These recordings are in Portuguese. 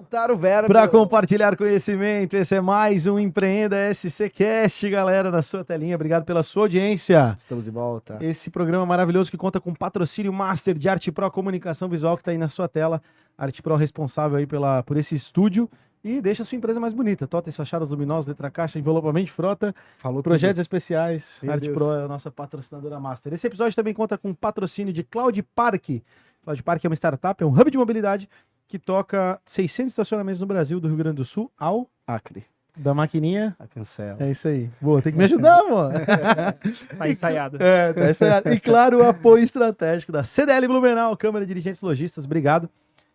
Soltar o verbo. Para compartilhar conhecimento, esse é mais um Empreenda SCcast, galera, na sua telinha. Obrigado pela sua audiência. Estamos de volta. Esse programa maravilhoso que conta com patrocínio master de Arte Pro Comunicação Visual, que está aí na sua tela. Arte Pro responsável aí por esse estúdio. E deixa a sua empresa mais bonita. Totens, fachadas luminosas, letra caixa, envelopamento de frota, Falou projetos especiais. Meu Arte Deus. Pro é a nossa patrocinadora master. Esse episódio também conta com patrocínio de Cloud Park. Cloud Park é uma startup, é um hub de mobilidade que toca 600 estacionamentos no Brasil, do Rio Grande do Sul ao Acre. da maquininha. A cancela. É isso aí. Boa, tem que me ajudar, mano. Tá ensaiado. Tá ensaiado. E claro, o apoio estratégico da CDL Blumenau, Câmara de Dirigentes Lojistas. Obrigado,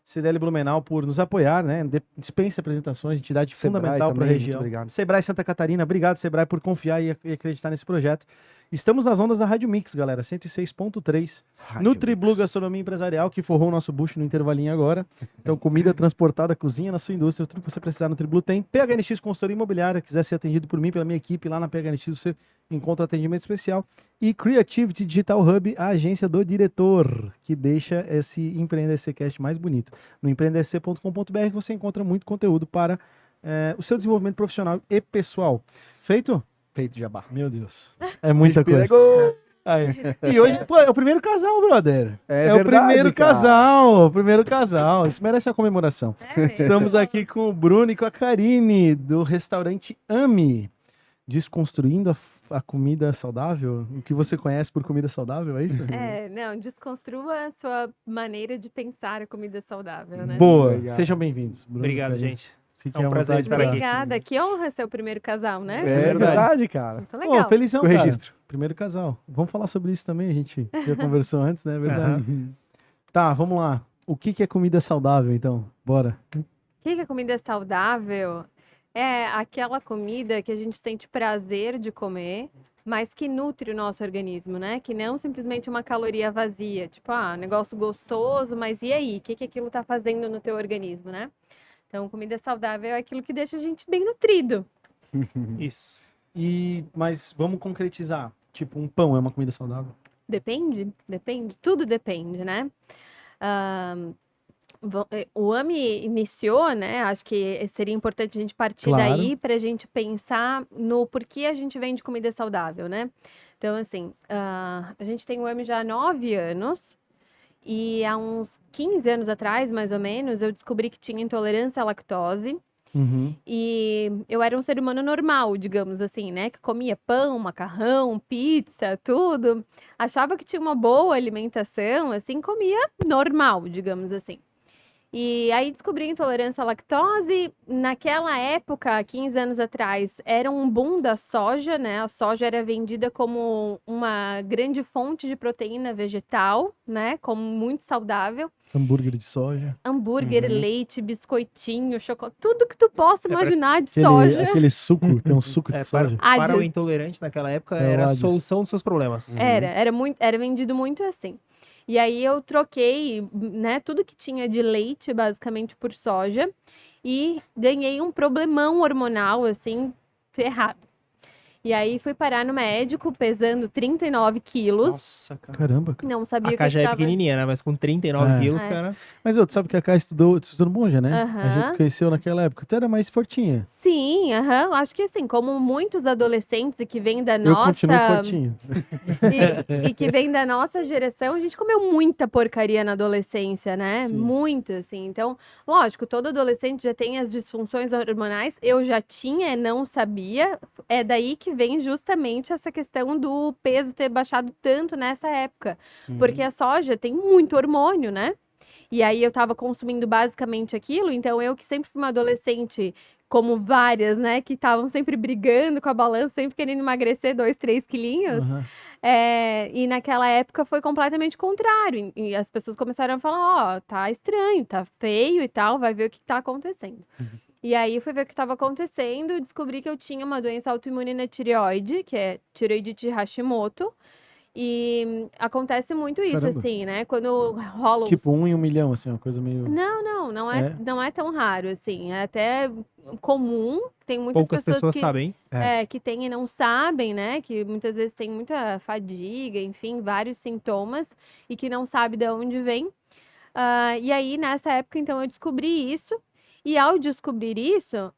CDL Blumenau, por nos apoiar, né? Dispensa apresentações, entidade Sebrae fundamental para a também, região. muito obrigado. Sebrae Santa Catarina, obrigado, Sebrae, por confiar e acreditar nesse projeto. Estamos nas ondas da Rádio Mix, galera, 106.3. Nutriblu Gastronomia Empresarial, que forrou o nosso bucho no intervalinho agora. Então, comida transportada, cozinha na sua indústria, tudo que você precisar no Nutriblu tem. PHNX Consultoria Imobiliária, quiser ser atendido por mim, pela minha equipe, lá na PHNX você encontra atendimento especial. E Creativity Digital Hub, a agência do diretor, que deixa esse Empreenda SCcast mais bonito. No empreendesc.com.br você encontra muito conteúdo para o seu desenvolvimento profissional e pessoal. Feito? Feito jabá. Meu Deus. É muita coisa. Aí. E hoje, pô, é o primeiro casal, brother. É o verdade, primeiro cara. casal. O primeiro casal. Isso merece a comemoração. É, Estamos aqui com o Bruno e com a Karine, do restaurante Ami. Desconstruindo a comida saudável. O que você conhece por comida saudável, é isso? não, desconstrua a sua maneira de pensar a comida saudável, né? Boa. Obrigado. Sejam bem-vindos. Bruno e Obrigado, Karine. gente. Fiquem É um à prazer vontade estar pra- aqui. Obrigada, que honra ser o primeiro casal, né? É verdade, cara. Muito Pô, legal. felizão, Com cara. registro. Primeiro casal. Vamos falar sobre isso também, a gente já conversou antes, né? É verdade. Tá, vamos lá. O que é comida saudável, então? Bora. O que é comida saudável? É aquela comida que a gente sente prazer de comer, mas que nutre o nosso organismo, né? Que não simplesmente uma caloria vazia. Tipo, negócio gostoso, mas e aí? O que aquilo tá fazendo no teu organismo, né? Então, comida saudável é aquilo que deixa a gente bem nutrido. Isso. Mas vamos concretizar. Tipo, um pão é uma comida saudável? Depende, tudo depende, né? O AMI iniciou, né? Acho que seria importante a gente partir Claro. daí para a gente pensar no porquê a gente vende comida saudável, né? Então, assim, a gente tem o AMI já há 9 anos e há uns 15 anos atrás, mais ou menos, eu descobri que tinha intolerância à lactose. Uhum. E eu era um ser humano normal, digamos assim, né? Que comia pão, macarrão, pizza, tudo. Achava que tinha uma boa alimentação, assim, comia normal, digamos assim. E aí descobri a intolerância à lactose. Naquela época, 15 anos atrás, era um boom da soja, né? A soja era vendida como uma grande fonte de proteína vegetal, né? Como muito saudável. Hambúrguer de soja. Hambúrguer, leite, biscoitinho, chocolate, tudo que tu possa imaginar de Aquele, soja. aquele suco, tem um suco de É, soja. para o Hades. intolerante naquela época É o era a Hades. solução dos seus problemas. Era vendido muito assim. E aí eu troquei, né, tudo que tinha de leite, basicamente, por soja. E ganhei um problemão hormonal, assim, ferrado. E aí fui parar no médico, pesando 39 quilos. Nossa, cara. Caramba. Cara. Não sabia A o que K já é tava... pequenininha, né? Mas com 39 É. quilos, É. cara. Mas tu sabe que a Kai estudou no Monja, né? A Aham. gente se conheceu naquela época. Tu era mais fortinha. Sim, acho que assim, como muitos adolescentes e que vêm da Eu nossa... continuo fortinho. E que vem da nossa geração, a gente comeu muita porcaria na adolescência, né? Sim. Muito, assim. Então, lógico, todo adolescente já tem as disfunções hormonais. Eu já tinha, não sabia. É daí que vem justamente essa questão do peso ter baixado tanto nessa época. Porque a soja tem muito hormônio, né? E aí eu tava consumindo basicamente aquilo, então eu que sempre fui uma adolescente, como várias, né, que estavam sempre brigando com a balança, sempre querendo emagrecer 2, 3 quilinhos. Aham. E naquela época foi completamente contrário. E as pessoas começaram a falar, tá estranho, tá feio e tal, vai ver o que tá acontecendo. E aí eu fui ver o que estava acontecendo e descobri que eu tinha uma doença autoimune na tireoide, que é tireoidite Hashimoto. E acontece muito isso, Caramba. assim, né? Quando rola Tipo 1 em 1 milhão, assim, uma coisa meio... não é tão raro, assim. É até comum. Tem muitas Poucas pessoas que, sabem. que têm e não sabem, né? Que muitas vezes tem muita fadiga, enfim, vários sintomas e que não sabe de onde vem. E aí, nessa época, então, eu descobri isso. E ao descobrir isso,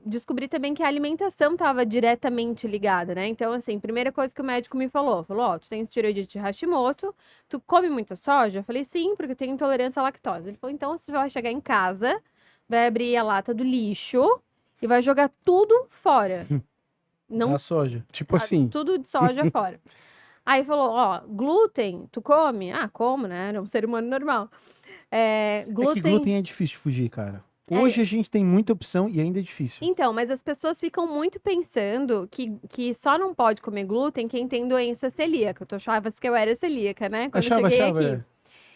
descobri também que a alimentação estava diretamente ligada, né? Então, assim, primeira coisa que o médico me falou, ó, tu tens tireoidite Hashimoto, tu come muita soja? Eu falei, sim, porque eu tenho intolerância à lactose. Ele falou, então você vai chegar em casa, vai abrir a lata do lixo e vai jogar tudo fora. Não A soja. Tipo assim, tudo de soja fora. Aí falou, ó, glúten, tu come? Ah, como, né? Era um ser humano normal. É que glúten é difícil de fugir, cara. Hoje a gente tem muita opção e ainda é difícil. Então, mas as pessoas ficam muito pensando que só não pode comer glúten quem tem doença celíaca. Tu achavas que eu era celíaca, né? Quando eu cheguei aqui. é.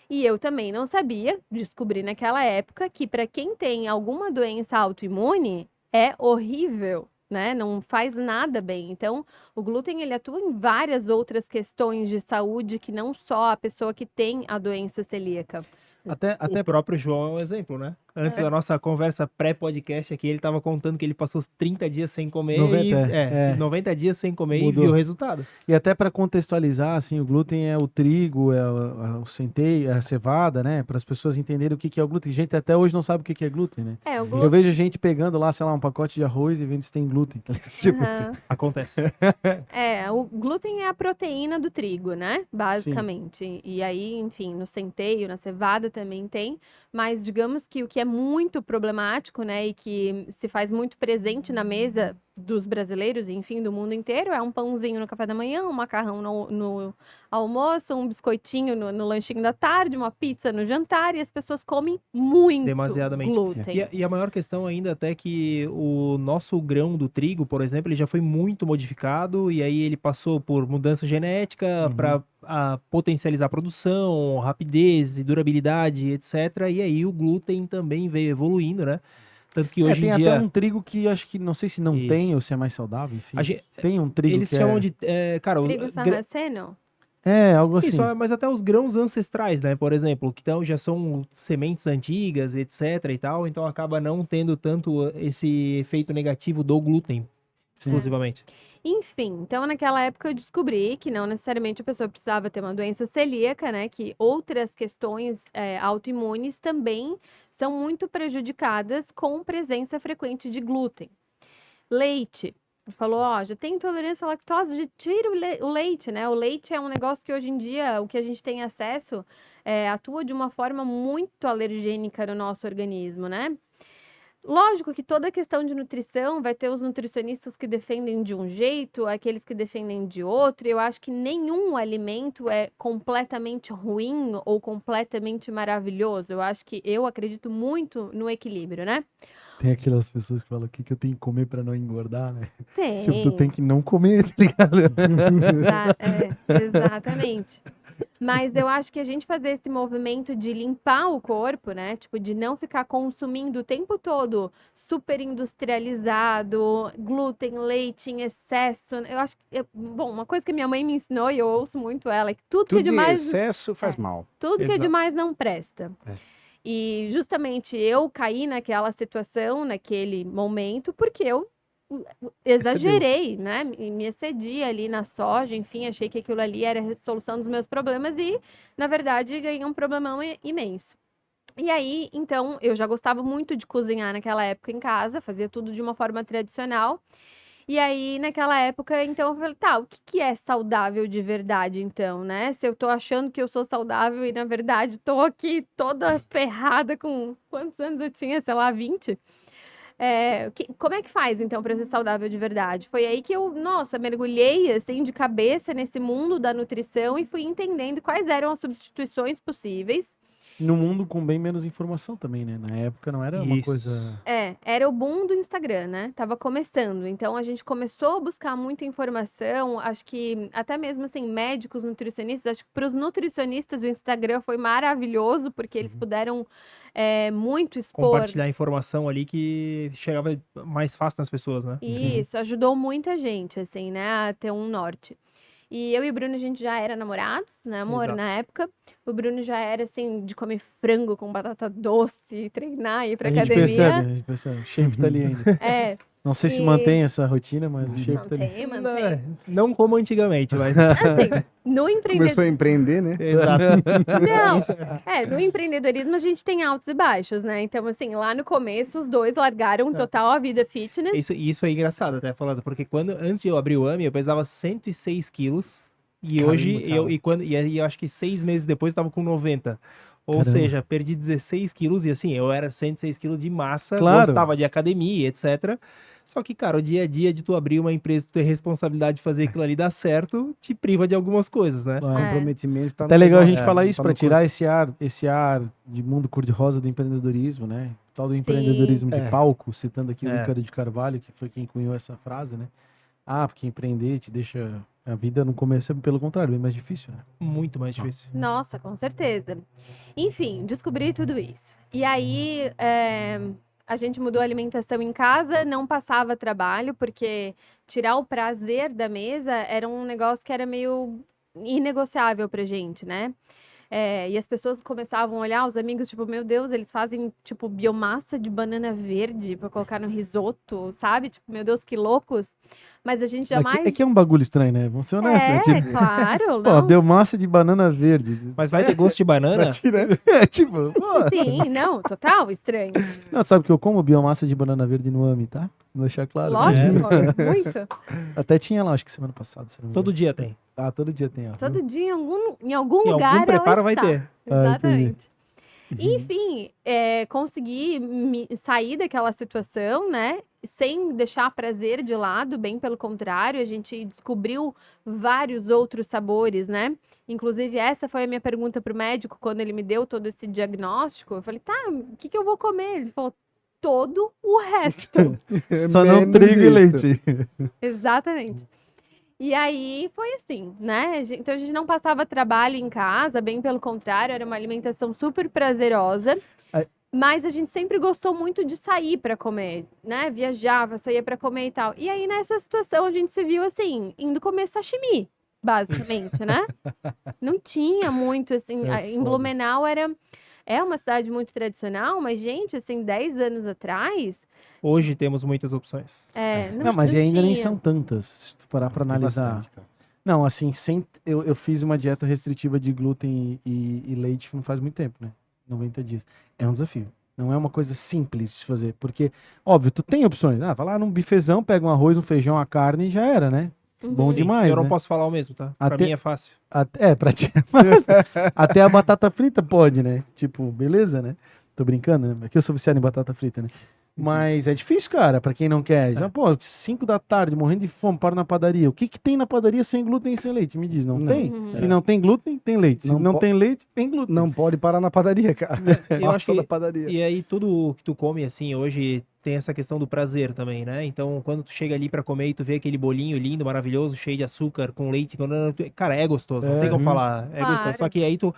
E eu também não sabia, descobri naquela época que para quem tem alguma doença autoimune é horrível, né? Não faz nada bem. Então, o glúten ele atua em várias outras questões de saúde que não só a pessoa que tem a doença celíaca. Até O próprio João é um exemplo, né? Antes da nossa conversa pré-podcast aqui, ele tava contando que ele passou os 30 dias sem comer 90, 90 dias sem comer Mudou. e viu o resultado. E até para contextualizar, assim, o glúten é o trigo, é o centeio, é a cevada, né? Para as pessoas entenderem o que que é o glúten. Gente até hoje não sabe o que que é glúten, né? O Eu glúten. vejo gente pegando lá, sei lá, um pacote de arroz e vendo se tem glúten. Tá ligado? Tipo, Aham. Acontece. O glúten é a proteína do trigo, né? Basicamente. E aí, enfim, no centeio, na cevada também tem. Mas digamos que o que é muito problemático, né, e que se faz muito presente na mesa dos brasileiros, e, enfim, do mundo inteiro, é um pãozinho no café da manhã, um macarrão no almoço, um biscoitinho no lanchinho da tarde, uma pizza no jantar, e as pessoas comem muito Demasiadamente. glúten. E a maior questão ainda até que o nosso grão do trigo, por exemplo, ele já foi muito modificado e aí ele passou por mudança genética para potencializar a produção, rapidez e durabilidade, etc. E aí o glúten também veio evoluindo, né? Tanto que hoje tem em dia até um trigo que acho que, não sei se não tem Isso. ou se é mais saudável, enfim. a gente- Tem um trigo eles que chamam de, cara, Trigo sarraceno? algo assim. isso, mas até os grãos ancestrais, né? Por exemplo, que então já são sementes antigas, etc e tal, então acaba não tendo tanto esse efeito negativo do glúten exclusivamente. Enfim, então naquela época eu descobri que não necessariamente a pessoa precisava ter uma doença celíaca, né? Que outras questões autoimunes também são muito prejudicadas com presença frequente de glúten. Leite. Ele falou, ó, já tem intolerância à lactose, já tira o leite, né? O leite é um negócio que hoje em dia, o que a gente tem acesso, atua de uma forma muito alergênica no nosso organismo, né? Lógico que toda questão de nutrição vai ter os nutricionistas que defendem de um jeito, aqueles que defendem de outro. Eu acho que nenhum alimento é completamente ruim ou completamente maravilhoso. Eu acredito muito no equilíbrio, né? Tem aquelas pessoas que falam o que que eu tenho que comer pra não engordar, né? Tem. Tipo, tu tem que não comer, tá ligado? Exatamente. Mas eu acho que a gente fazer esse movimento de limpar o corpo, né? Tipo, de não ficar consumindo o tempo todo super industrializado, glúten, leite em excesso. Eu acho que, bom, uma coisa que minha mãe me ensinou e eu ouço muito ela, é que tudo que é tudo em demais, excesso faz mal. tudo que é Exato. demais não presta. E justamente eu caí naquela situação, naquele momento, porque eu exagerei, né? Me excedi ali na soja, enfim, achei que aquilo ali era a resolução dos meus problemas e, na verdade, ganhei um problemão imenso. E aí, então, eu já gostava muito de cozinhar naquela época em casa, fazia tudo de uma forma tradicional. E aí, naquela época, então, eu falei, tá, o que que é saudável de verdade, então, né? Se eu tô achando que eu sou saudável e, na verdade, tô aqui toda ferrada com... Quantos anos eu tinha? Sei lá, 20? Como é que faz, então, para ser saudável de verdade? Foi aí que eu, nossa, mergulhei, assim, de cabeça nesse mundo da nutrição e fui entendendo quais eram as substituições possíveis. No mundo com bem menos informação também, né? Na época não era uma Isso. coisa... Era o boom do Instagram, né? Tava começando. Então, a gente começou a buscar muita informação. Acho que até mesmo, assim, médicos, nutricionistas. Acho que para os nutricionistas o Instagram foi maravilhoso, porque eles puderam muito expor. Compartilhar informação ali que chegava mais fácil nas pessoas, né? Isso, ajudou muita gente, assim, né, a ter um norte. E eu e o Bruno, a gente já era namorados, né, amor, Exato. na época. O Bruno já era, assim, de comer frango com batata doce, treinar, ir pra A gente academia. percebe. O shape tá ali ainda. Não sei se E- mantém essa rotina, mas o shape tá ali. Mantém. Não como antigamente, mas. Assim, no Começou a empreendedorismo... empreender, né? Exato. Não, no empreendedorismo a gente tem altos e baixos, né? Então, assim, lá no começo, os dois largaram total a vida fitness. Isso é engraçado até falando, porque antes de eu abrir o AMI, eu pesava 106 quilos. E hoje, cara. eu acho que 6 meses depois eu tava com 90. Ou Caramba. seja, perdi 16 quilos e assim, eu era 106 quilos de massa, Claro. gostava de academia, etc. Só que, cara, o dia a dia de tu abrir uma empresa, tu ter responsabilidade de fazer aquilo ali dar certo, te priva de algumas coisas, né? Claro. Comprometimento tá Até no legal a negócio, gente falar tá isso no para corpo. tirar esse ar de mundo cor-de-rosa do empreendedorismo, né? O tal do empreendedorismo de É. palco, citando aqui o É. Ricardo de Carvalho, que foi quem cunhou essa frase, né? Ah, porque empreender te deixa... A vida no começo é, pelo contrário, bem mais difícil, né? Muito mais difícil. Nossa, com certeza. Enfim, descobri tudo isso. E aí, a gente mudou a alimentação em casa, não passava trabalho, porque tirar o prazer da mesa era um negócio que era meio inegociável pra gente, né? E as pessoas começavam a olhar, os amigos, tipo, meu Deus, eles fazem, tipo, biomassa de banana verde pra colocar no risoto, sabe? Tipo, meu Deus, que loucos. Mas a gente jamais... É que é um bagulho estranho, né? Vamos ser honestos, né? Tipo, claro, pô, não. biomassa de banana verde. Mas vai ter gosto de banana? É, tipo, pô. Sim, não, total estranho. Não, sabe que eu como biomassa de banana verde no AMI, tá? Vou deixar claro. Lógico, É. muito. Até tinha lá, acho que semana passada. Se não me Todo engano. dia tem. Ah, todo dia tem, ó. Todo dia em algum Em lugar algum preparo ela vai está. ter. Ah, entendi. Exatamente. Enfim, consegui sair daquela situação, né? Sem deixar prazer de lado, bem pelo contrário, a gente descobriu vários outros sabores, né? Inclusive, essa foi a minha pergunta pro médico quando ele me deu todo esse diagnóstico. Eu falei, tá, o que eu vou comer? Ele falou, todo o resto. Só não Menos trigo e isso. leite. Exatamente. E aí foi assim, né? Então a gente não passava trabalho em casa, bem pelo contrário, era uma alimentação super prazerosa. Aí- Mas a gente sempre gostou muito de sair para comer, né? Viajava, saía para comer e tal. E aí nessa situação a gente se viu assim, indo comer sashimi, basicamente, né? Não tinha muito assim, em foda. Blumenau é uma cidade muito tradicional, mas gente, assim, 10 anos atrás, Hoje temos muitas opções. Não, mas não ainda nem tinha. são tantas, se tu parar pra Tem analisar. bastante, cara. Não, assim, eu fiz uma dieta restritiva de glúten e leite não faz muito tempo, né? 90 dias. É um desafio. Não é uma coisa simples de se fazer, porque, óbvio, tu tem opções. Ah, vai lá num bifezão, pega um arroz, um feijão, a carne e já era, né? Bom Sim, demais, eu não né? posso falar o mesmo, tá? Pra Até- mim é fácil. Pra ti. Mas até a batata frita pode, né? Tipo, beleza, né? Tô brincando, né? Aqui eu sou viciado em batata frita, né? Mas é difícil, cara, pra quem não quer. Já, pô, 5 da tarde, morrendo de fome, paro na padaria. O que tem na padaria sem glúten e sem leite? Me diz, não Não. tem? Uhum. Se não tem glúten, tem leite. Se Não não po- tem leite, tem glúten. Não pode parar na padaria, cara. Eu Passa acho que- da padaria. E aí, tudo que tu come, assim, hoje tem essa questão do prazer também, né? Então, quando tu chega ali pra comer e tu vê aquele bolinho lindo, maravilhoso, cheio de açúcar, com leite, cara, é gostoso, não tem como falar, é Claro. gostoso. Só que aí tu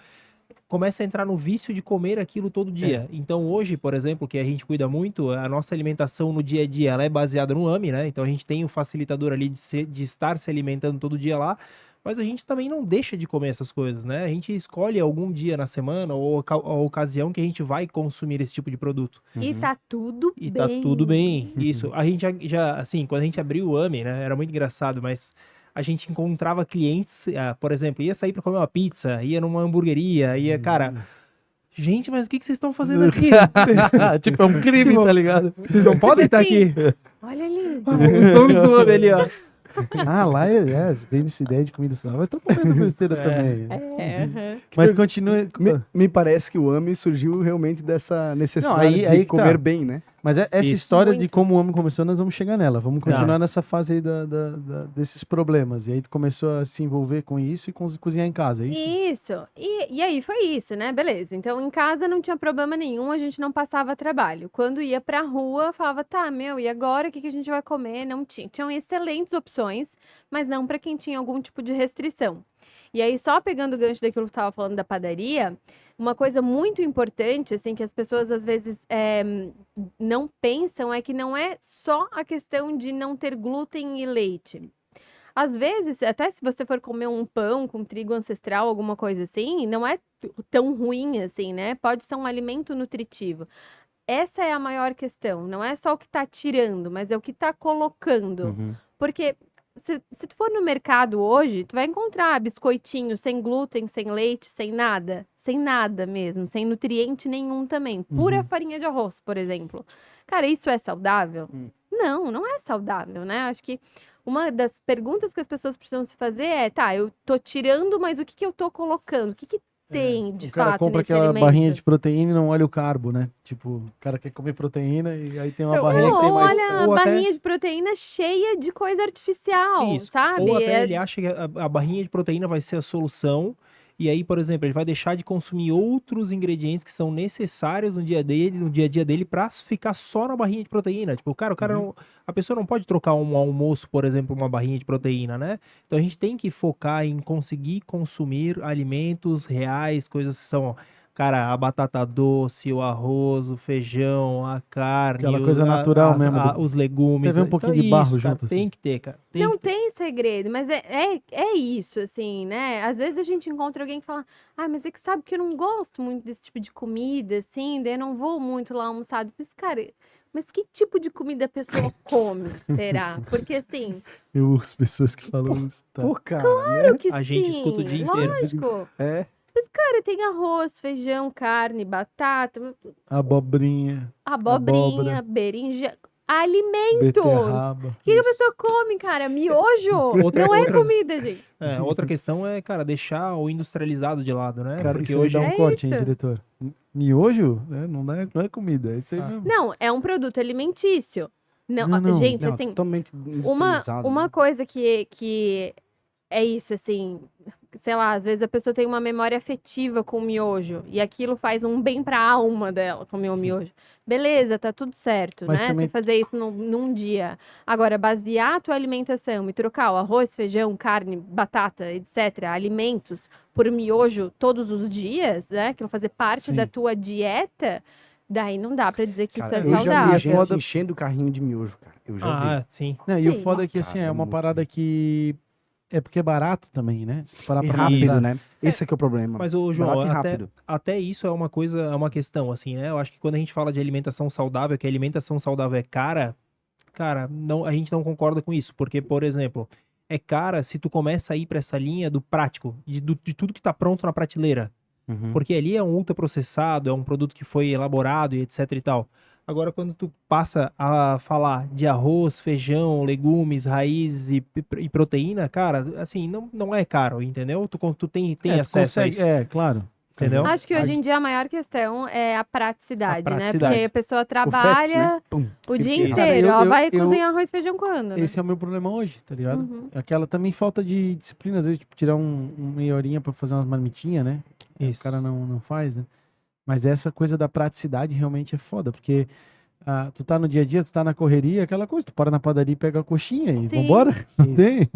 começa a entrar no vício de comer aquilo todo dia. Então, hoje, por exemplo, que a gente cuida muito, a nossa alimentação no dia a dia, ela é baseada no AMI, né? Então, a gente tem o facilitador ali de estar se alimentando todo dia lá, mas a gente também não deixa de comer essas coisas, né? A gente escolhe algum dia na semana ou a ocasião que a gente vai consumir esse tipo de produto. E tá tudo E bem. tá tudo bem. Isso. A gente já, assim, quando a gente abriu o AMI, né? Era muito engraçado, mas a gente encontrava clientes, por exemplo, ia sair pra comer uma pizza, ia numa hamburgueria, ia, cara. Gente, mas o que vocês estão fazendo aqui? Tipo, é um crime, Tipo, tá ligado? Vocês não podem estar aqui. Olha ali. Os donos do AMI ali, ó. Ah, lá vem essa ideia de comida saudável. Mas tô comendo besteira também. Aham. Mas continue. Me parece que o AMI surgiu realmente dessa necessidade Não, aí de que comer tá. bem, né? Mas essa Isso. história de Muito. como o homem começou, nós vamos chegar nela. Vamos continuar nessa fase aí desses problemas. E aí tu começou a se envolver com isso e cozinhar em casa, é isso? Isso. E aí foi isso, né? Beleza. Então em casa não tinha problema nenhum, a gente não passava trabalho. Quando ia pra rua, falava, tá, meu, e agora o que a gente vai comer? Não tinha. Tinham excelentes opções, mas não pra quem tinha algum tipo de restrição. E aí, só pegando o gancho daquilo que eu tava falando da padaria, uma coisa muito importante, assim, que as pessoas às vezes não pensam é que não é só a questão de não ter glúten e leite. Às vezes, até se você for comer um pão com trigo ancestral, alguma coisa assim, não é tão ruim assim, né? Pode ser um alimento nutritivo. essa é a maior questão. Não é só o que tá tirando, mas é o que tá colocando. Uhum. Porque se tu for no mercado hoje, tu vai encontrar biscoitinho sem glúten, sem leite, sem nada mesmo, sem nutriente nenhum também. Pura farinha de arroz, por exemplo. Cara, isso é saudável? Não, não é saudável, né? Acho que uma das perguntas que as pessoas precisam se fazer é, tá, eu tô tirando, mas o que que eu tô colocando? O que que tem, de O cara fato, compra nesse aquela alimento? barrinha de proteína e não olha o carbo, né? Tipo, o cara quer comer proteína e aí tem uma Eu- barrinha Não, que tem ou mais... olha a ou até- barrinha de proteína cheia de coisa artificial, Isso. sabe? Ou até É- ele acha que a barrinha de proteína vai ser a solução. E aí, por exemplo, ele vai deixar de consumir outros ingredientes que são necessários no dia a dia dele pra ficar só na barrinha de proteína. Tipo, cara, não, a pessoa não pode trocar um almoço, por exemplo, uma barrinha de proteína, né? Então a gente tem que focar em conseguir consumir alimentos reais, coisas que são, cara, a batata doce, o arroz, o feijão, a carne, Aquela coisa natural mesmo, os legumes. Teve um pouquinho de barro cara, junto, tem assim. que ter, cara. Não tem segredo, mas é isso, assim, né? Às vezes a gente encontra alguém que fala, ah, mas é que sabe que eu não gosto muito desse tipo de comida, assim, daí eu não vou muito lá almoçar. Depois, cara, mas que tipo de comida a pessoa come, será? Porque, assim, Eu ouço pessoas que falam isso. Tá. Pô, cara, claro que A gente sim, escuta o dia inteiro. lógico. É. Mas, cara, tem arroz, feijão, carne, batata, Abobrinha, abobrinha, abóbora, berinjela, alimentos. beterraba. O que a pessoa come, cara? Miojo? Outra- Não é outra- comida, gente. Outra questão é, cara, deixar o industrializado de lado, né? Cara, Porque isso aí hoje dá um É corte, hein, isso. diretor? Miojo? Não é comida, é isso aí mesmo. Não, é um produto alimentício. Não, Não, gente, Não, assim, totalmente uma industrializado, né? coisa que é isso, assim, sei lá, às vezes a pessoa tem uma memória afetiva com o miojo e aquilo faz um bem pra alma dela comer o miojo. Beleza, tá tudo certo, Mas né? também- Você fazer isso num dia. Agora, basear a tua alimentação e trocar o arroz, feijão, carne, batata, etc., alimentos por miojo todos os dias, né? Aquilo fazer parte Sim. da tua dieta, daí não dá pra dizer que Cara, isso é eu já vi saudável. gente Foda- enchendo o carrinho de miojo, cara. Eu já vi. Ah, sim. Não, e o Sim. foda é que, assim, Cara, é uma muito. parada que... É porque é barato também, né? Se tu parar E pra rápido, analisar. né? Esse é que é o problema. Mas, ô, João, Barato e até, rápido. até isso é uma coisa, é uma questão, assim, né? Eu acho que quando a gente fala de alimentação saudável, que a alimentação saudável é cara, não, a gente não concorda com isso. Porque, por exemplo, é cara se tu começa a ir pra essa linha do prático, de tudo que tá pronto na prateleira. Uhum. Porque ali é um ultraprocessado, é um produto que foi elaborado e etc e tal. Agora, quando tu passa a falar de arroz, feijão, legumes, raízes e proteína, cara, assim, não é caro, entendeu? Tu tem Tu acesso a consegue, isso, claro. entendeu? Acho que hoje em dia a maior questão é a praticidade, né? praticidade. Porque a pessoa O fast, trabalha né? Pum. o dia Fica- Cara, inteiro. eu- Ela eu- vai eu- cozinhar arroz e feijão quando, né? Esse é o meu problema hoje, tá ligado? Uhum. Aquela também falta de disciplina, às vezes, tipo, tirar meia horinha pra fazer umas marmitinhas, né? Isso. O cara não faz, né? Mas essa coisa da praticidade realmente é foda, porque tu tá no dia a dia, tu tá na correria, aquela coisa, tu para na padaria e pega a coxinha e Sim. vambora, não tem?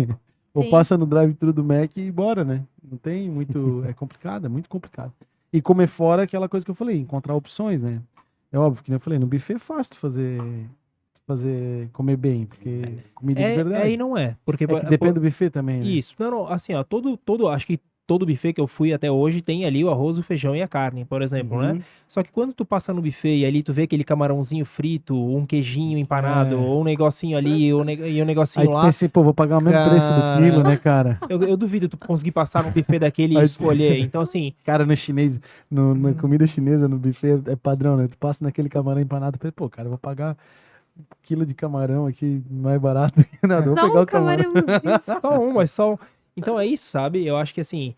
Ou Sim. passa no drive-thru do Mac e bora, né? Não tem muito, é complicado, é muito complicado. E comer fora é aquela coisa que eu falei, encontrar opções, né? É óbvio que nem eu falei, no buffet é fácil tu fazer comer bem, porque comida de verdade. E não é. Porque, É que depende do buffet também, né? Isso. Não, assim, ó, acho que todo buffet que eu fui até hoje tem ali o arroz, o feijão e a carne, por exemplo, né? Uhum. Só que quando tu passa no buffet e ali tu vê aquele camarãozinho frito, um queijinho empanado, É. ou um negocinho ali, e um Aí negocinho tu lá, pensa, pô, vou pagar o mesmo preço do Cara. quilo, né, cara? eu duvido tu conseguir passar num buffet daquele e Aí- escolher. Então, assim, Cara, no chinês, na comida chinesa, no buffet, é padrão, né? Tu passa naquele camarão empanado, pensa, pô, cara, eu vou pagar um quilo de camarão aqui mais barato. Não, vou Só pegar um o camarão. camarãozinho. mas só. Então é isso, sabe? Eu acho que assim.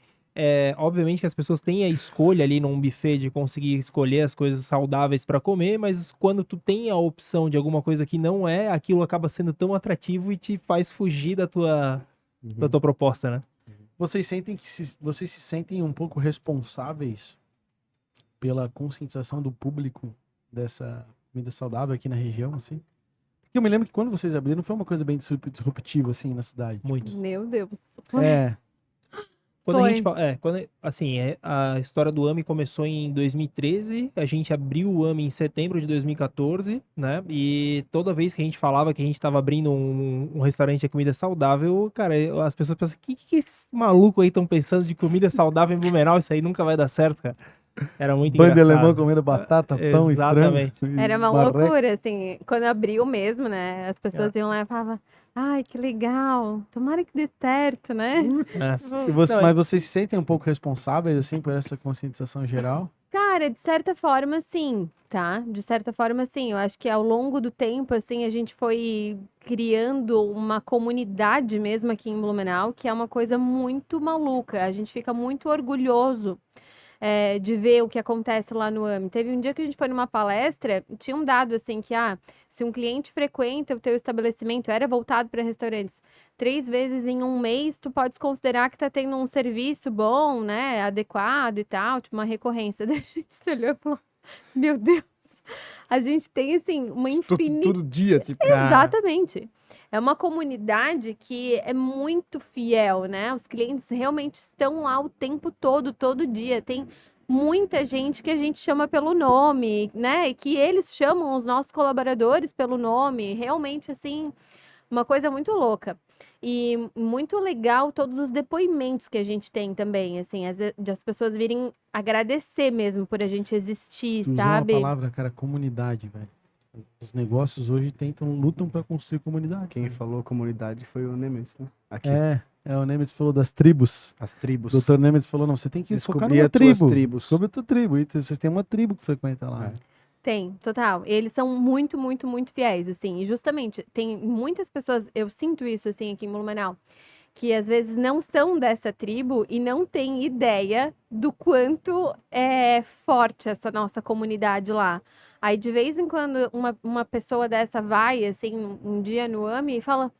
Obviamente que as pessoas têm a escolha ali num buffet de conseguir escolher as coisas saudáveis pra comer, mas quando tu tem a opção de alguma coisa que não é, aquilo acaba sendo tão atrativo e te faz fugir da tua proposta, né? Vocês se sentem um pouco responsáveis pela conscientização do público dessa comida saudável aqui na região, assim? Porque eu me lembro que quando vocês abriram, foi uma coisa bem disruptiva, assim, na cidade. Muito. Meu Deus. É, Quando a Foi. gente fala, a história do AMI começou em 2013, a gente abriu o AMI em setembro de 2014, né? E toda vez que a gente falava que a gente estava abrindo um restaurante de comida saudável, cara, as pessoas pensam, que esses malucos aí estão pensando de comida saudável em Blumenau? Isso aí nunca vai dar certo, cara. Era muito Bando de engraçado. alemão comendo batata, pão Exatamente. e frango. Era uma marreca. loucura, assim, quando abriu mesmo, né? As pessoas iam lá e falavam, ai, que legal, tomara que dê certo, né? É. E você- Não, mas vocês se sentem um pouco responsáveis, assim, por essa conscientização geral? Cara, de certa forma, sim, tá? De certa forma, sim. Eu acho que ao longo do tempo, assim, a gente foi criando uma comunidade mesmo aqui em Blumenau, que é uma coisa muito maluca. A gente fica muito orgulhoso, de ver o que acontece lá no AME. Teve um dia que a gente foi numa palestra e tinha um dado assim que, se um cliente frequenta o teu estabelecimento, era voltado para restaurantes, 3 vezes em um mês, tu podes considerar que tá tendo um serviço bom, né, adequado e tal, tipo uma recorrência. Daí a gente se olhou e falou, meu Deus, a gente tem, assim, uma infinidade. Todo dia, tipo. Exatamente. É uma comunidade que é muito fiel, né? Os clientes realmente estão lá o tempo todo dia. Tem muita gente que a gente chama pelo nome, né? E que eles chamam os nossos colaboradores pelo nome. Realmente, assim, uma coisa muito louca. E muito legal todos os depoimentos que a gente tem também, assim, de as pessoas virem agradecer mesmo por a gente existir, Tu usou uma sabe? palavra, cara, comunidade, velho. Os negócios hoje lutam pra construir comunidade. Quem falou comunidade foi o Nemesis, né? Aqui. O Nemesis falou das tribos. As tribos. O Dr. Nemesis falou, não, você tem que Descobrir focar numa as tuas tribo. tribos. Descobre a tua tribo. E vocês têm uma tribo que frequenta lá. É. Tem, total. Eles são muito, muito, muito fiéis, assim. E justamente, tem muitas pessoas, eu sinto isso, assim, aqui em Blumenau, que às vezes não são dessa tribo e não têm ideia do quanto é forte essa nossa comunidade lá. Aí, de vez em quando, uma pessoa dessa vai, assim, um dia no AME e fala,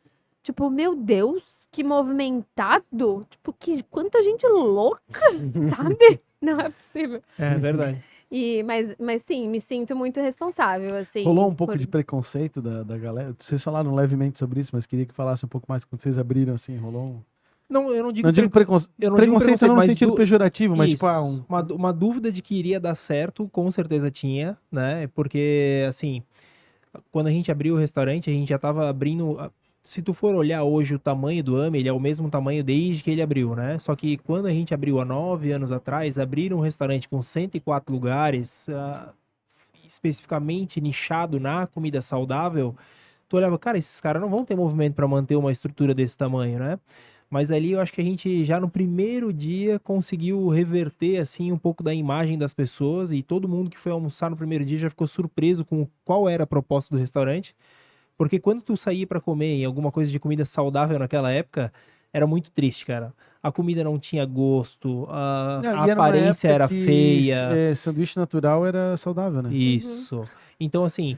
tipo, meu Deus, que movimentado! Tipo, quanta gente louca, sabe? Não é possível. É verdade. Mas sim, me sinto muito responsável, assim. Rolou um pouco por- de preconceito da galera. Vocês falaram levemente sobre isso, mas queria que falasse um pouco mais quando vocês abriram, assim, rolou um... Não, eu não digo, Não digo preconceito, eu não digo preconceito não no mas sentido pejorativo, mas Isso. tipo, Uma dúvida de que iria dar certo, com certeza tinha, né? Porque, assim, quando a gente abriu o restaurante, a gente já tava abrindo. Se tu for olhar hoje o tamanho do AME, ele é o mesmo tamanho desde que ele abriu, né? Só que quando a gente abriu há 9 anos atrás, abrir um restaurante com 104 lugares, especificamente nichado na comida saudável, tu olhava, cara, esses caras não vão ter movimento para manter uma estrutura desse tamanho, né? Mas ali eu acho que a gente já no primeiro dia conseguiu reverter assim um pouco da imagem das pessoas e todo mundo que foi almoçar no primeiro dia já ficou surpreso com qual era a proposta do restaurante. Porque quando tu saía para comer em alguma coisa de comida saudável naquela época, era muito triste, cara. A comida não tinha gosto, a e era uma aparência época era que, feia. sanduíche natural era saudável, né? Isso. Então, assim,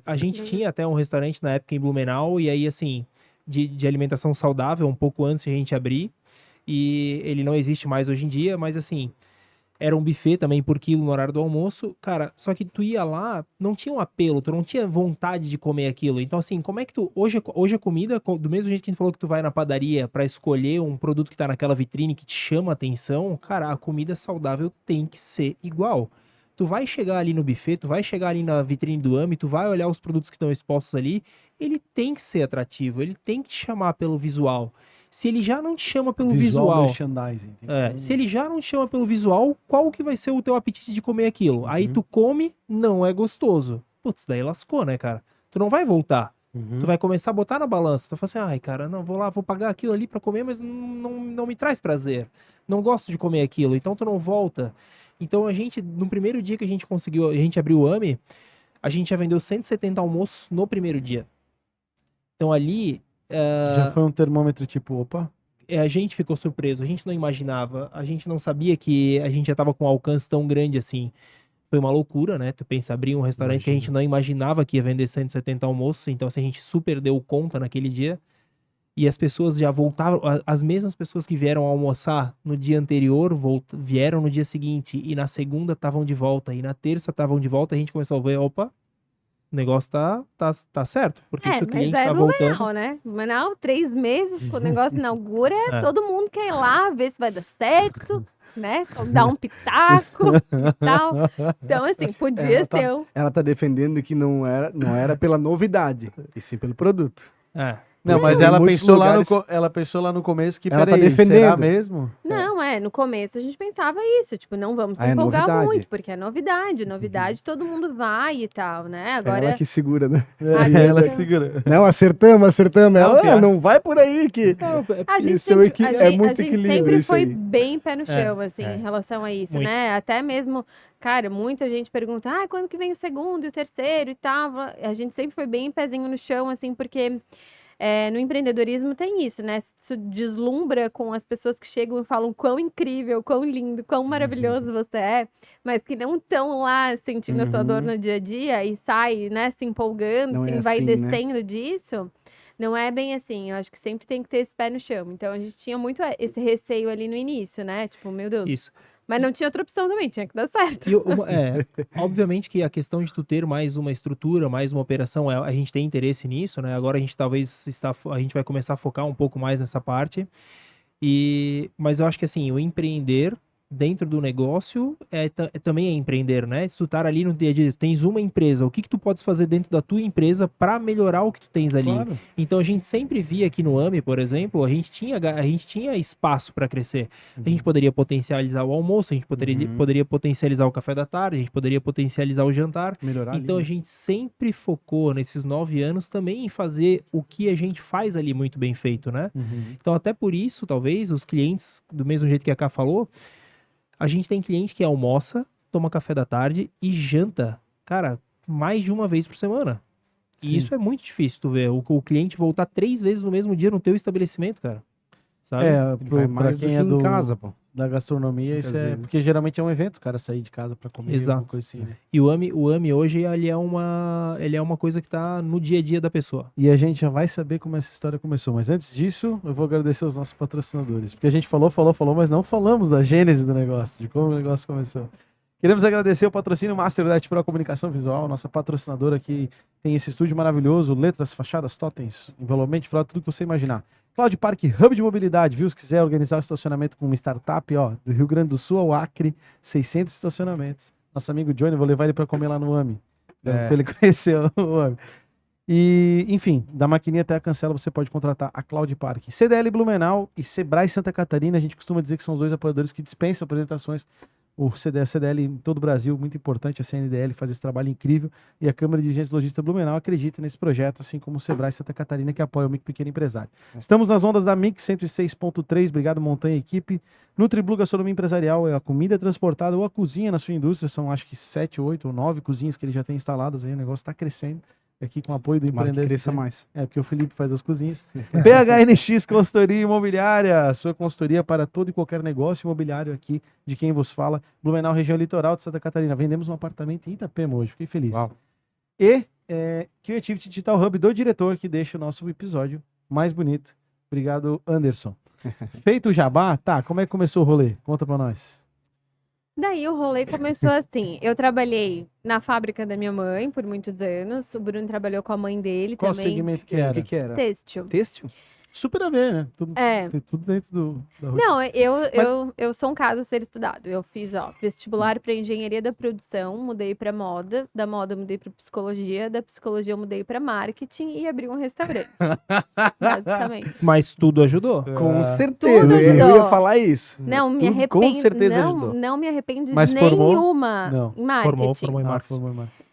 a gente tinha até um restaurante na época em Blumenau, e aí, assim, de alimentação saudável, um pouco antes de a gente abrir, e ele não existe mais hoje em dia, mas assim, era um buffet também por quilo no horário do almoço, cara, só que tu ia lá, não tinha um apelo, tu não tinha vontade de comer aquilo, então assim, como é que tu, hoje a comida, do mesmo jeito que a gente falou que tu vai na padaria pra escolher um produto que tá naquela vitrine que te chama a atenção, cara, a comida saudável tem que ser igual. Tu vai chegar ali no buffet, tu vai chegar ali na vitrine do AME, tu vai olhar os produtos que estão expostos ali, ele tem que ser atrativo, ele tem que te chamar pelo visual. Se ele já não te chama pelo visual, merchandising. Tem se ele já não te chama pelo visual, qual que vai ser o teu apetite de comer aquilo? Aí tu come, não é gostoso. Putz, daí lascou, né, cara? Tu não vai voltar. Tu vai começar a botar na balança. Tu vai falar assim, ai, cara, não, vou lá, vou pagar aquilo ali pra comer, mas não me traz prazer. Não gosto de comer aquilo, então tu não volta. Então a gente, no primeiro dia que a gente abriu o AME, a gente já vendeu 170 almoços no primeiro dia. Então ali, Já foi um termômetro tipo, opa, a gente ficou surpreso, a gente não imaginava, a gente não sabia que a gente já tava com um alcance tão grande assim. Foi uma loucura, né? Tu pensa, abrir um restaurante que a gente não imaginava que ia vender 170 almoços, então assim, a gente super deu conta naquele dia. E as pessoas já voltavam, as mesmas pessoas que vieram almoçar no dia anterior, vieram no dia seguinte, e na segunda estavam de volta, e na terça estavam de volta, a gente começou a ver, opa, o negócio tá certo, porque se o mas cliente é tá Blumenau, voltando... né? Blumenau, 3 meses, quando o negócio inaugura, É. todo mundo quer ir lá, ver se vai dar certo, né? Dar um pitaco e tal. Então, assim, podia Ela tá- ser um... Ela tá defendendo que não era pela novidade, e sim pelo produto. É. Não, mas Tem ela muitos pensou, lugares- ela pensou lá no começo que, Ela tá peraí, será defendendo. mesmo? Não, no começo a gente pensava isso, tipo, não vamos se Ah, é empolgar novidade. muito, porque é novidade, todo mundo vai e tal, né? É Agora, ela que segura, né? Ela então- segura. Não, acertamos. Ela, pior. não vai por aí que... a gente Isso sempre, é muito gente equilíbrio sempre isso foi aí. bem pé no chão, assim, é. em relação a isso, Muito. né? Até mesmo, cara, muita gente pergunta, quando que vem o segundo e o terceiro e tal? A gente sempre foi bem pezinho no chão, assim, porque no empreendedorismo tem isso, né? Isso deslumbra com as pessoas que chegam e falam quão incrível, quão lindo, quão maravilhoso você é, mas que não estão lá sentindo a tua dor no dia a dia e sai, né, se empolgando, Não é assim, vai assim, né? descendo disso. Não é bem assim, eu acho que sempre tem que ter esse pé no chão. Então a gente tinha muito esse receio ali no início, né? Tipo, meu Deus. Isso. Mas não tinha outra opção também, tinha que dar certo. E obviamente que a questão de tu ter mais uma estrutura, mais uma operação, a gente tem interesse nisso, né? Agora a gente a gente vai começar a focar um pouco mais nessa parte. Mas eu acho que assim, o empreender dentro do negócio também é empreender, né? Se tu tá ali no dia a dia, tu tens uma empresa, o que tu podes fazer dentro da tua empresa para melhorar o que tu tens ali? Claro. Então a gente sempre via aqui no AMI, por exemplo, a gente tinha espaço para crescer. A gente poderia potencializar o almoço, a gente poderia potencializar o café da tarde, a gente poderia potencializar o jantar. Melhorar Então a ali, né? gente sempre focou nesses 9 anos também em fazer o que a gente faz ali muito bem feito, né? Então até por isso, talvez, os clientes, do mesmo jeito que a Ká falou, a gente tem cliente que almoça, toma café da tarde e janta, cara, mais de uma vez por semana. Sim. E isso é muito difícil, tu ver. O cliente voltar 3 vezes no mesmo dia no teu estabelecimento, cara. Sabe? É, Ele vai mais do quem que é em casa, pô. da gastronomia, Muitas isso é... vezes. Porque geralmente é um evento, o cara sair de casa pra comer, Exato. alguma coisa assim, né? E o AMI hoje, ele é uma coisa que tá no dia a dia da pessoa. E a gente já vai saber como essa história começou. Mas antes disso, eu vou agradecer aos nossos patrocinadores. Porque a gente falou, mas não falamos da gênese do negócio, de como o negócio começou. Queremos agradecer o patrocínio Master da Arte Pro Comunicação Visual, nossa patrocinadora que tem esse estúdio maravilhoso, letras, fachadas, totens, envelopamento, tudo que você imaginar. Cloud Park, hub de mobilidade, viu? Se quiser organizar o estacionamento com uma startup, ó, do Rio Grande do Sul ao Acre, 600 estacionamentos. Nosso amigo Johnny, vou levar ele para comer lá no AMI, para ele conhecer o AMI. E, enfim, da maquininha até a cancela você pode contratar a Cloud Park. CDL Blumenau e Sebrae Santa Catarina, a gente costuma dizer que são os dois apoiadores que dispensam apresentações. O CDL em todo o Brasil, muito importante, a CNDL faz esse trabalho incrível e a Câmara de Dirigentes Logista Blumenau acredita nesse projeto, assim como o Sebrae Santa Catarina, que apoia o Micro Pequeno Empresário. Estamos nas ondas da Mix 106.3, obrigado Montanha Equipe. Nutriblu Gastronomia Empresarial, é a comida transportada ou a cozinha na sua indústria, são acho que 7, 8 ou 9 cozinhas que ele já tem instaladas aí, o negócio está crescendo. Aqui com o apoio do Tomara que empreendedor. cresça mais. É, porque o Felipe faz as cozinhas. PHNX Consultoria Imobiliária, sua consultoria para todo e qualquer negócio imobiliário aqui, de quem vos fala. Blumenau, região litoral de Santa Catarina. Vendemos um apartamento em Itapema hoje, fiquei feliz. Uau. E Creativity Digital Hub do diretor, que deixa o nosso episódio mais bonito. Obrigado, Anderson. Feito o jabá, tá, como é que começou o rolê? Conta pra nós. Daí o rolê começou assim. Eu trabalhei na fábrica da minha mãe por muitos anos. O Bruno trabalhou com a mãe dele Qual também. segmento que O era? que que era? Têxtil. Têxtil? Super a ver, né? Tudo, É. tem tudo dentro da rotina. Não, eu sou um caso a ser estudado. Eu fiz, vestibular para engenharia da produção, mudei para moda, da moda mudei para psicologia, da psicologia eu mudei para marketing e abri um restaurante. Basicamente. Mas tudo ajudou. Com Ah. certeza, Tudo eu ia ajudou. falar isso. Não me Tudo arrependo, com certeza não, ajudou. não me arrependo de Mas formou? nenhuma Não. em marketing. Formou em marketing. Formou em marketing.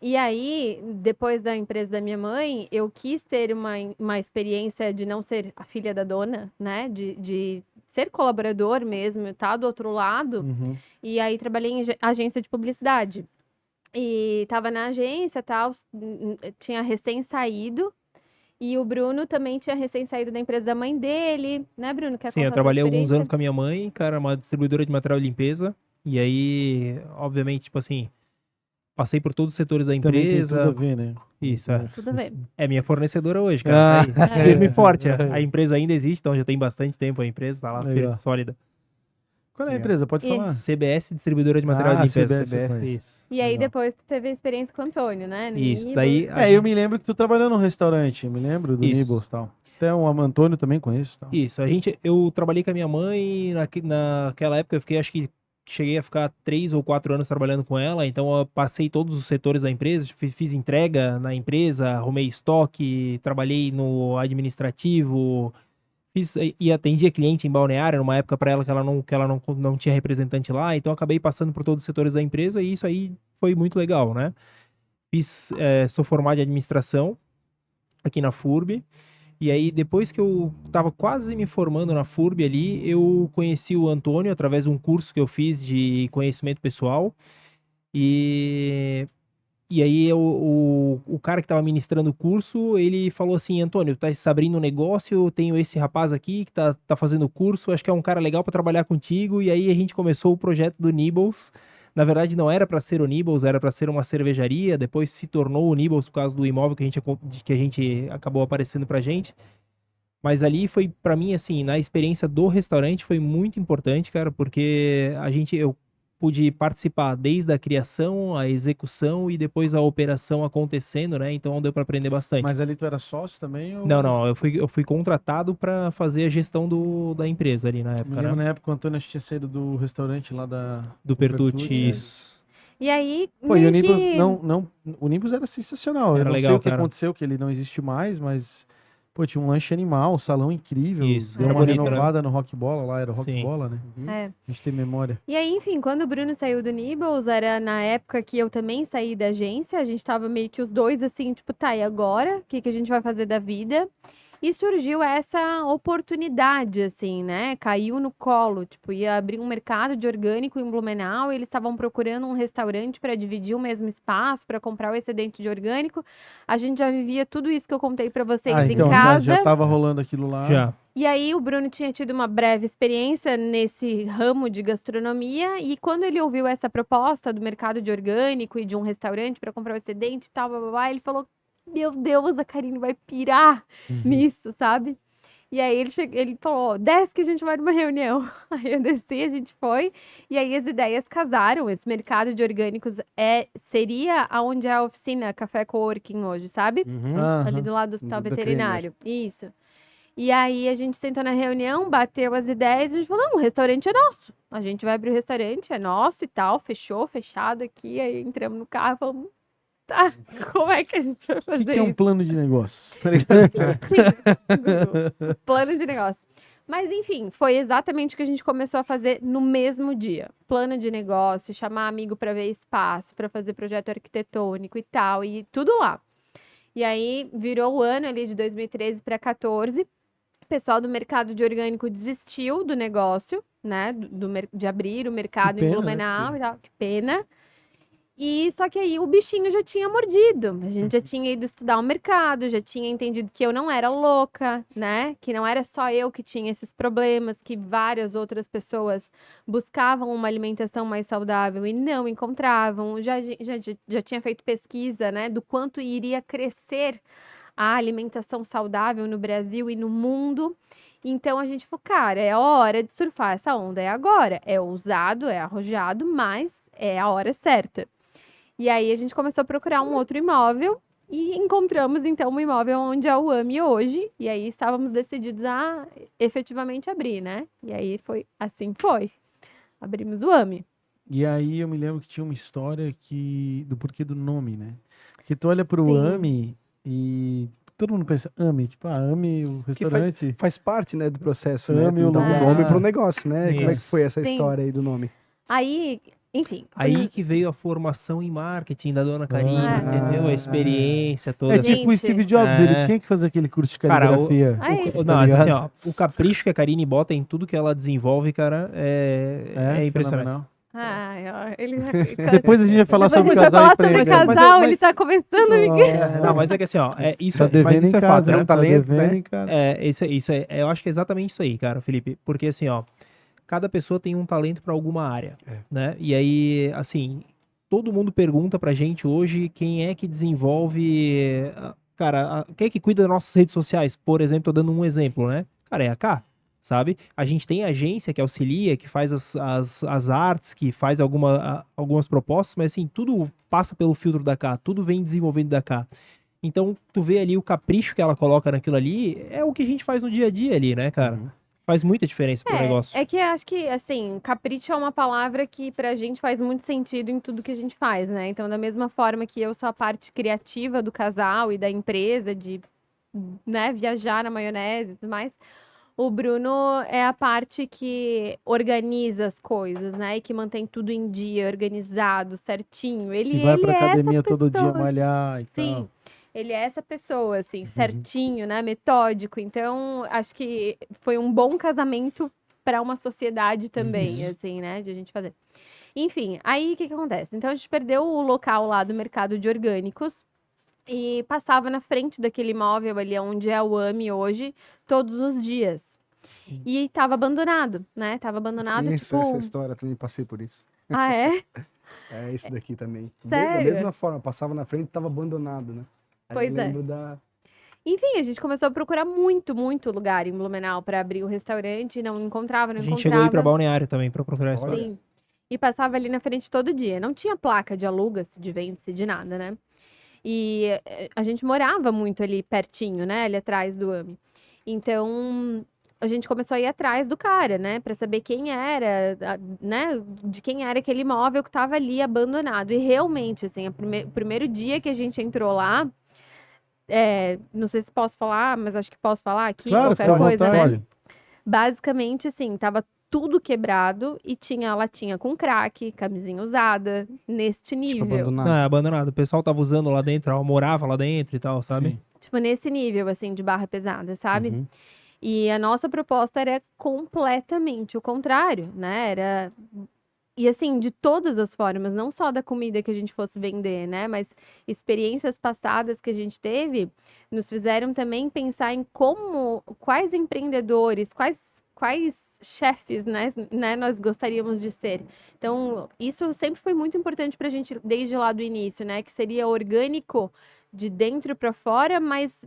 E aí, depois da empresa da minha mãe, eu quis ter uma experiência de não ser a filha da dona, né? De ser colaborador mesmo, estar do outro lado. Uhum. E aí, trabalhei em agência de publicidade. E tava na agência e tal, tinha recém saído. E o Bruno também tinha recém saído da empresa da mãe dele, né, Bruno? Quer Sim, eu contar a tua trabalhei alguns experiência? anos com a minha mãe, cara, uma distribuidora de material de limpeza. E aí, obviamente, tipo assim, passei por todos os setores da Também tem tudo a empresa. ver, né? Isso, é. Tudo bem. É minha fornecedora hoje, cara. Ah. Tá aí, firme e forte. A empresa ainda existe, então já tem bastante tempo a empresa, tá lá Legal. firme, sólida. Qual é a empresa? Pode E- falar? CBS, distribuidora de material Ah, de limpeza. CBS, eu conheço. Isso. E aí, Legal. depois, tu teve a experiência com o Antônio, né? no Isso. Nibus. Daí, Eu me lembro que tu trabalhou num restaurante, eu me lembro do Isso. Nibbles e tal. Até o Antônio também conheço. Tal. Isso, eu trabalhei com a minha mãe, naquela época eu fiquei acho que cheguei a ficar 3 ou 4 anos trabalhando com ela, então eu passei todos os setores da empresa, fiz entrega na empresa, arrumei estoque, trabalhei no administrativo, e atendia cliente em Balneário, numa época para ela que ela não tinha representante lá, então eu acabei passando por todos os setores da empresa e isso aí foi muito legal, né? Sou formado em administração aqui na FURB, e aí depois que eu estava quase me formando na FURB ali, eu conheci o Antônio através de um curso que eu fiz de conhecimento pessoal, e aí o cara que estava ministrando o curso, ele falou assim, Antônio, tá se abrindo um negócio, eu tenho esse rapaz aqui que tá fazendo o curso, acho que é um cara legal para trabalhar contigo, e aí a gente começou o projeto do Nibbles. Na verdade, não era para ser o Nibbles, era para ser uma cervejaria. Depois se tornou o Nibbles por causa do imóvel que a gente acabou aparecendo pra gente. Mas ali foi, para mim, assim, na experiência do restaurante, foi muito importante, cara, porque eu pude participar desde a criação, a execução e depois a operação acontecendo, né? Então deu para aprender bastante. Mas ali tu era sócio também? Ou... Não, eu fui contratado para fazer a gestão da empresa ali na Me época, lembro né? na época que o Antônio tinha saído do restaurante lá Do Pertucci, isso. E aí, Pô, e o meio Nimbus, que... o Nimbus era sensacional. Era Eu não legal, sei o que cara. aconteceu, que ele não existe mais, mas... Pô, tinha um lanche animal, um salão incrível. Isso, Deu era uma bonito, né? renovada no Rock Bola lá, era Rock Sim. Bola, né? É. A gente tem memória. E aí, enfim, quando o Bruno saiu do Nibbles, era na época que eu também saí da agência, a gente tava meio que os dois assim, tipo, tá, e agora? O que a gente vai fazer da vida? E surgiu essa oportunidade, assim, né? Caiu no colo, tipo, ia abrir um mercado de orgânico em Blumenau, e eles estavam procurando um restaurante para dividir o mesmo espaço, para comprar o excedente de orgânico. A gente já vivia tudo isso que eu contei para vocês em então casa. já tava rolando aquilo lá. Já. E aí o Bruno tinha tido uma breve experiência nesse ramo de gastronomia, e quando ele ouviu essa proposta do mercado de orgânico e de um restaurante para comprar o excedente e tal, blá, blá, blá, ele falou: meu Deus, a Karine vai pirar nisso, sabe? E aí ele falou: desce que a gente vai numa reunião. Aí eu desci, a gente foi, e aí as ideias casaram. Esse mercado de orgânicos seria aonde é a oficina Café Coworking hoje, sabe? Ali do lado do hospital Do veterinário. Isso. E aí a gente sentou na reunião, bateu as ideias e a gente falou: não, o restaurante é nosso. A gente vai abrir o restaurante, é nosso e tal. Fechado aqui. Aí entramos no carro e falamos: tá, como é que a gente vai O fazer que é um isso? plano de negócio? Plano de negócio. Mas enfim, foi exatamente o que a gente começou a fazer no mesmo dia. Plano de negócio, chamar amigo para ver espaço, para fazer projeto arquitetônico e tal, e tudo lá. E aí virou o ano ali de 2013 para 2014. O pessoal do mercado de orgânico desistiu do negócio, né? De abrir o mercado pena, em né? Blumenau e tal. Que pena. E só que aí o bichinho já tinha mordido. A gente já tinha ido estudar o mercado, já tinha entendido que eu não era louca, né? Que não era só eu que tinha esses problemas, que várias outras pessoas buscavam uma alimentação mais saudável e não encontravam. Já tinha feito pesquisa, né? Do quanto iria crescer a alimentação saudável no Brasil e no mundo. Então a gente falou: cara, é hora de surfar essa onda, é agora. É ousado, é arrojado, mas é a hora certa. E aí a gente começou a procurar um outro imóvel e encontramos então um imóvel onde é o AMI hoje. E aí estávamos decididos a efetivamente abrir, né? E aí foi. Abrimos o AMI. E aí eu me lembro que tinha uma história do porquê do nome, né? Que tu olha pro Sim. AMI e todo mundo pensa AMI, tipo, AMI, o restaurante. Faz parte, né, do processo, né? Ame Tu o dá um lugar. nome pro negócio, né? Como é que Isso. foi essa Sim. história aí do nome? Aí, enfim. Aí que veio a formação em marketing da dona Karine, Ah. entendeu? A experiência toda. É tipo o Gente. Steve Jobs, É. ele tinha que fazer aquele curso de Cara, caligrafia. Aí. Não, ligado? assim, ó, o capricho que a Karine bota em tudo que ela desenvolve, cara, é impressionante. fenomenal. Ai, ó, ele... Depois a gente vai falar Depois sobre a gente vai casal falar e sobre emprego. casal, ele tá começando a me... Não, mas é que assim, ó, isso, Tá mas devendo isso em é casa, fato, é né? um talento, devendo né? em casa. Eu acho que é exatamente isso aí, cara, Felipe, porque assim, ó, cada pessoa tem um talento pra alguma área, né? E aí, assim, todo mundo pergunta pra gente hoje quem é que desenvolve, cara, quem é que cuida das nossas redes sociais, por exemplo, tô dando um exemplo, né? Cara, é a K, sabe? A gente tem agência que auxilia, que faz as artes, que faz algumas propostas, mas assim, tudo passa pelo filtro da K, tudo vem desenvolvido da K. Então, tu vê ali o capricho que ela coloca naquilo ali, é o que a gente faz no dia a dia ali, né, cara? Faz muita diferença pro negócio. É que acho que, assim, capricho é uma palavra que pra gente faz muito sentido em tudo que a gente faz, né? Então, da mesma forma que eu sou a parte criativa do casal e da empresa, de, né, viajar na maionese e tudo mais, o Bruno é a parte que organiza as coisas, né? E que mantém tudo em dia, organizado, certinho. Que vai pra Ele é academia essa todo dia pessoa. malhar e tal. Sim, ele é essa pessoa, assim, certinho, né? Metódico. Então, acho que foi um bom casamento para uma sociedade também, Isso. assim, né? De a gente fazer. Enfim, aí o que que acontece? Então, a gente perdeu o local lá do mercado de orgânicos e passava na frente daquele imóvel ali onde é o AMI hoje, todos os dias. E tava abandonado, né? Tava abandonado, Conheço tipo. essa história, também passei por isso. Ah, é? É esse daqui também. Da Sério? mesma forma, passava na frente e tava abandonado, né? Aí Pois eu é. lembro da... Enfim, a gente começou a procurar muito, muito lugar em Blumenau para abrir o restaurante, não encontrava, A não gente chegou aí pra encontrava. Balneário também pra procurar espaço. Sim. E passava ali na frente todo dia. Não tinha placa de aluga-se, de vende-se, de nada, né? E a gente morava muito ali pertinho, né? Ali atrás do AMI. Então, a gente começou a ir atrás do cara, né? Pra saber quem era, né? De quem era aquele imóvel que tava ali abandonado. E realmente, assim, o primeiro dia que a gente entrou lá, não sei se posso falar, mas acho que posso falar aqui, Claro, qualquer fica à coisa, né? vontade. Basicamente, assim, tava tudo quebrado e tinha latinha com crack, camisinha usada, neste Tipo, nível. abandonado. Não, é abandonado. O pessoal tava usando lá dentro, ó, morava lá dentro e tal, sabe? Sim. Tipo, nesse nível, assim, de barra pesada, sabe? Uhum. E a nossa proposta era completamente o contrário, né? Era. E assim, de todas as formas, não só da comida que a gente fosse vender, né? Mas experiências passadas que a gente teve nos fizeram também pensar em quais empreendedores, quais chefes, né, nós gostaríamos de ser. Então, isso sempre foi muito importante pra gente desde lá do início, né? Que seria orgânico de dentro para fora, mas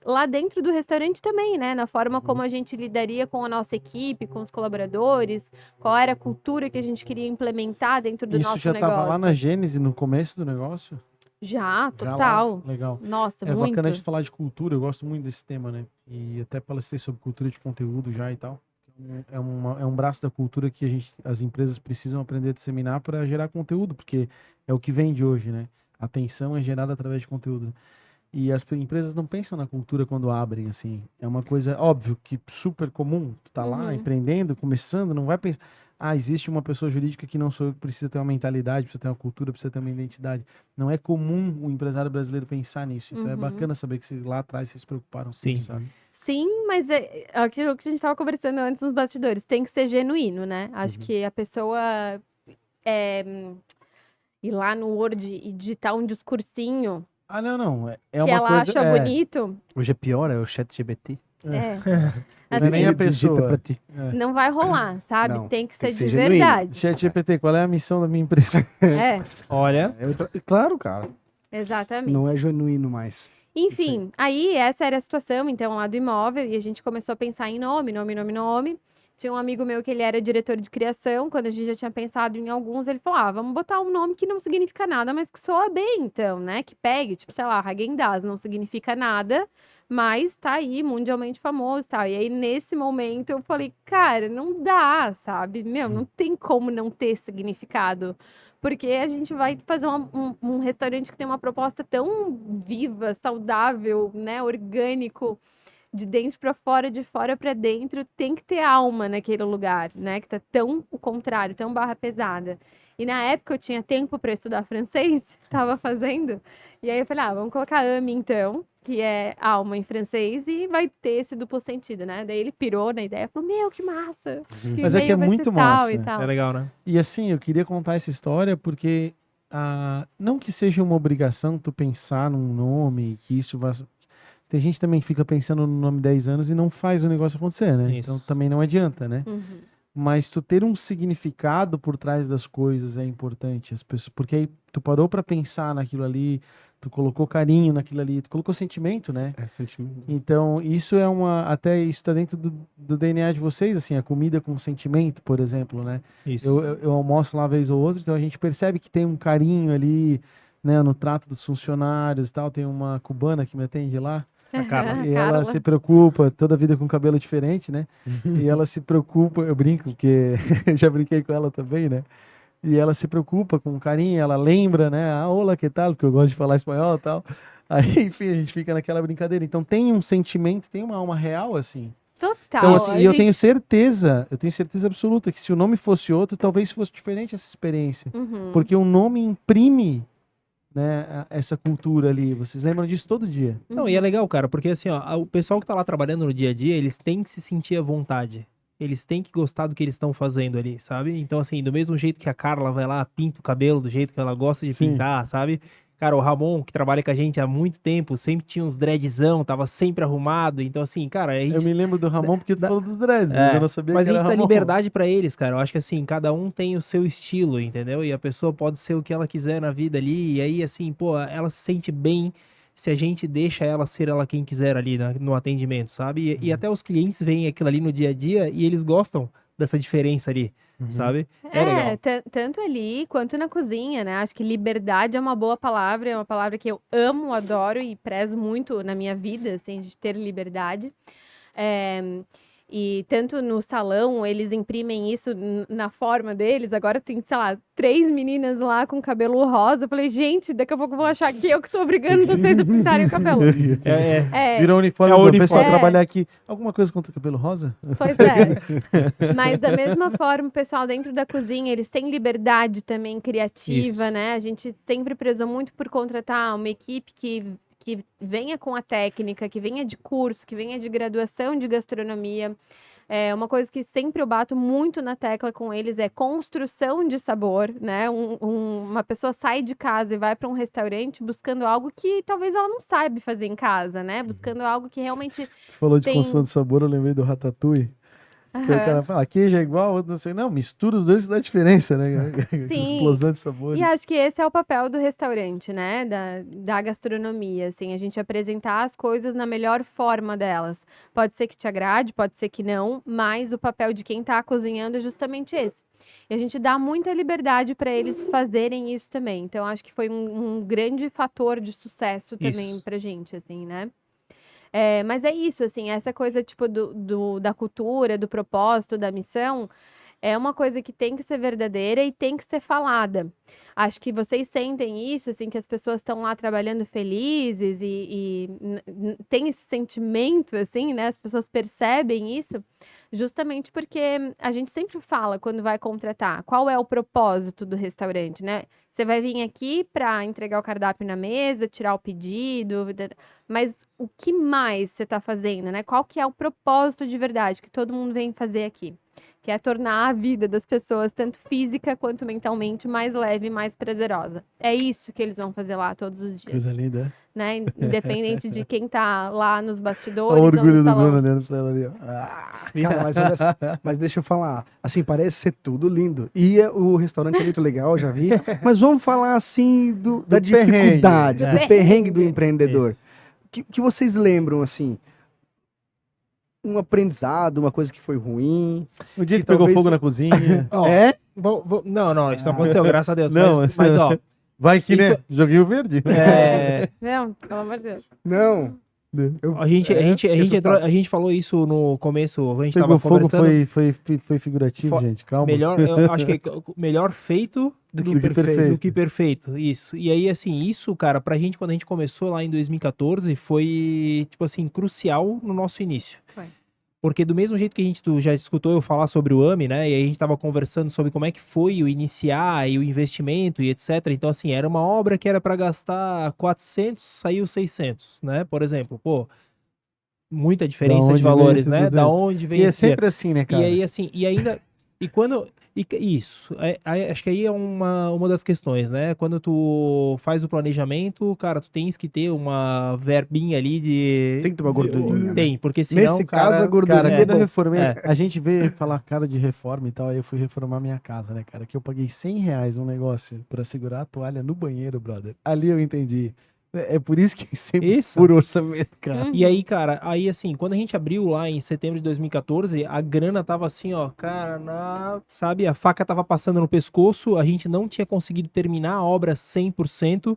lá dentro do restaurante também, né? Na forma como a gente lidaria com a nossa equipe, com os colaboradores, qual era a cultura que a gente queria implementar dentro do Isso nosso já negócio. tava lá na Gênese, no começo do negócio? Já, Já lá? total. Legal. Nossa, É muito. bacana de falar de cultura, eu gosto muito desse tema, né? E até palestrei sobre cultura de conteúdo já e tal. É um braço da cultura que as empresas precisam aprender a disseminar para gerar conteúdo, porque é o que vende hoje, né? A atenção é gerada através de conteúdo. E as empresas não pensam na cultura quando abrem, assim. É uma coisa, óbvio, que super comum. Tu tá lá empreendendo, começando, não vai pensar... Ah, existe uma pessoa jurídica que não sou eu, que precisa ter uma mentalidade, precisa ter uma cultura, precisa ter uma identidade. Não é comum o empresário brasileiro pensar nisso. Então é bacana saber que lá atrás vocês se preocuparam com Sim. isso, sabe? Sim, mas é aquilo que a gente estava conversando antes nos bastidores. Tem que ser genuíno, né? Acho que a pessoa ir lá no Word e digitar um discursinho Ah, não. É que uma ela coisa... acha bonito, Hoje é pior, é o chat GBT. Não é nem assim, a pessoa. Digita pra ti. não vai rolar, sabe? Não, Tem que tem ser que de ser genuíno. verdade. Chat GPT, qual é a missão da minha empresa? Olha, Claro, cara. Exatamente. Não é genuíno mais. Enfim, aí essa era a situação, então, lá do imóvel, e a gente começou a pensar em nome. Tinha um amigo meu que ele era diretor de criação, quando a gente já tinha pensado em alguns, ele falou, vamos botar um nome que não significa nada, mas que soa bem, então, né? Que pegue, tipo, sei lá, Häagen-Dazs não significa nada, mas tá aí, mundialmente famoso e tal. E aí, nesse momento, eu falei, cara, não dá, sabe? Meu, não tem como não ter significado. Porque a gente vai fazer um restaurante que tem uma proposta tão viva, saudável, né, orgânico, de dentro para fora, de fora para dentro, tem que ter alma naquele lugar, né, que tá tão o contrário, tão barra pesada. E na época eu tinha tempo para estudar francês, estava fazendo, e aí eu falei, vamos colocar ame então, que é alma em francês, e vai ter esse duplo sentido, né? Daí ele pirou na ideia, falou, meu, que massa! Que Mas é que é e-mail vai muito ser tal massa. e tal. é legal, né? E assim, eu queria contar essa história porque não que seja uma obrigação tu pensar num nome, que isso vai... Tem gente também que fica pensando no nome 10 anos e não faz o negócio acontecer, né? Isso. Então também não adianta, né? Mas tu ter um significado por trás das coisas é importante. As pessoas, porque aí tu parou pra pensar naquilo ali, tu colocou carinho naquilo ali, tu colocou sentimento, né? É sentimento. Então, isso é até isso tá dentro do DNA de vocês, assim, a comida com sentimento, por exemplo, né? Isso. Eu almoço lá uma vez ou outra, então a gente percebe que tem um carinho ali, né, no trato dos funcionários e tal. Tem uma cubana que me atende lá. A Carla. E ela Carla. se preocupa, toda vida com cabelo diferente, né? E ela se preocupa, eu brinco, porque eu já brinquei com ela também, né? E ela se preocupa com carinho, ela lembra, né? Ah, olá, que tal? Porque eu gosto de falar espanhol e tal. Aí, enfim, a gente fica naquela brincadeira. Então tem um sentimento, tem uma alma real, assim. Total. Então, assim, a eu gente- tenho certeza absoluta que se o nome fosse outro, talvez fosse diferente essa experiência. Uhum. Porque o nome imprime, né, essa cultura ali. Vocês lembram disso todo dia. Não, e é legal, cara, porque assim, ó, o pessoal que tá lá trabalhando no dia a dia, eles têm que se sentir à vontade. Eles têm que gostar do que eles estão fazendo ali, sabe? Então, assim, do mesmo jeito que a Carla vai lá, pinta o cabelo do jeito que ela gosta de Sim. pintar, sabe? Cara, o Ramon, que trabalha com a gente há muito tempo, sempre tinha uns dreadzão, tava sempre arrumado. Então, assim, cara, a gente Eu me lembro do Ramon porque tu da- falou dos dreads, mas eu não sabia mas que a era gente dá Ramon. liberdade pra eles, cara. Eu acho que assim, cada um tem o seu estilo, entendeu? E a pessoa pode ser o que ela quiser na vida ali. E aí, assim, pô, ela se sente bem se a gente deixa ela ser ela quem quiser ali no atendimento, sabe? E até os clientes veem aquilo ali no dia a dia e eles gostam dessa diferença ali, sabe? É legal. Tanto ali quanto na cozinha, né? Acho que liberdade é uma boa palavra, é uma palavra que eu amo, adoro e prezo muito na minha vida, assim, de ter liberdade. E tanto no salão, eles imprimem isso na forma deles. Agora tem, sei lá, 3 meninas lá com cabelo rosa. Eu falei, gente, daqui a pouco vão achar que eu que tô obrigando vocês a pintarem o cabelo. Virou uniforme É o do uniforme. pessoal É. trabalhar aqui. Alguma coisa contra o cabelo rosa? Pois é. Mas da mesma forma, o pessoal dentro da cozinha, eles têm liberdade também criativa, Isso. né? A gente sempre prezou muito por contratar uma equipe que venha com a técnica, que venha de curso, que venha de graduação de gastronomia. Uma coisa que sempre eu bato muito na tecla com eles é construção de sabor, né? Uma pessoa sai de casa e vai para um restaurante buscando algo que talvez ela não saiba fazer em casa, né? Buscando algo que realmente Tu falou de Tem- construção de sabor, eu lembrei do Ratatouille. Que o cara fala, queijo é igual, outro não sei. Não, mistura os dois e dá diferença, né? Sim. Explosão de sabores. E acho que esse é o papel do restaurante, né? Da gastronomia, assim, a gente apresentar as coisas na melhor forma delas. Pode ser que te agrade, pode ser que não, mas o papel de quem tá cozinhando é justamente esse. E a gente dá muita liberdade para eles fazerem isso também. Então, acho que foi um grande fator de sucesso também Isso. pra gente, assim, né? Mas é isso, assim, essa coisa, tipo, da cultura, do propósito, da missão, é uma coisa que tem que ser verdadeira e tem que ser falada. Acho que vocês sentem isso, assim, que as pessoas estão lá trabalhando felizes e tem esse sentimento, assim, né? As pessoas percebem isso, justamente porque a gente sempre fala quando vai contratar, qual é o propósito do restaurante, né? Você vai vir aqui para entregar o cardápio na mesa, tirar o pedido, mas o que mais você está fazendo, né? Qual que é o propósito de verdade que todo mundo vem fazer aqui? Que é tornar a vida das pessoas, tanto física quanto mentalmente, mais leve e mais prazerosa. É isso que eles vão fazer lá todos os dias, Coisa linda. né? Independente de quem tá lá nos Olha o bastidores ou orgulho no do salão. Bruno olhando pra ela ali, ó. Ah, Cara, mas, olha só, mas deixa eu falar, assim, parece ser tudo lindo. E o restaurante é muito legal, já vi. Mas vamos falar, assim, da perrengue. dificuldade, Do do perrengue do perrengue. empreendedor. Isso. Que vocês lembram, assim, um aprendizado, uma coisa que foi ruim? o dia que Que pegou talvez- fogo na cozinha. Ó, É? Não, isso não aconteceu, graças a Deus. Não, mas ó, Vai que, Isso- né? Joguinho verde. Não, pelo amor de Deus. Não. a gente assustado. a gente falou isso no começo, a gente Pegou tava fogo conversando. foi figurativo, gente. Calma. Eu acho que melhor feito Do que perfeito. do que perfeito, isso. E aí, assim, isso, cara, pra gente, quando a gente começou lá em 2014, foi, tipo assim, crucial no nosso início. Foi. Porque do mesmo jeito que tu já escutou eu falar sobre o AMI, né, e aí a gente tava conversando sobre como é que foi o iniciar e o investimento e etc. Então, assim, era uma obra que era pra gastar 400, saiu 600, né, por exemplo. Pô, muita diferença onde de vem valores, esses né, da 200? onde vem E é esse dinheiro? sempre assim, né, cara? E aí, assim, e ainda. E quando. Isso. Acho que aí é uma das questões, né? Quando tu faz o planejamento, cara, tu tens que ter uma verbinha ali de. Tem que ter uma gordurinha, né? Tem, porque senão. Nesse cara, caso, a gordurinha Cara, é quando eu bom. reformei, É. a gente veio falar cara de reforma e tal, aí eu fui reformar minha casa, né, cara? Que eu paguei R$100 um negócio pra segurar a toalha no banheiro, brother. Ali eu entendi. É por isso que sempre Isso. fura o orçamento, cara. E aí, cara, aí assim, quando a gente abriu lá em setembro de 2014, a grana tava assim, ó, cara, sabe, a faca tava passando no pescoço, a gente não tinha conseguido terminar a obra 100%,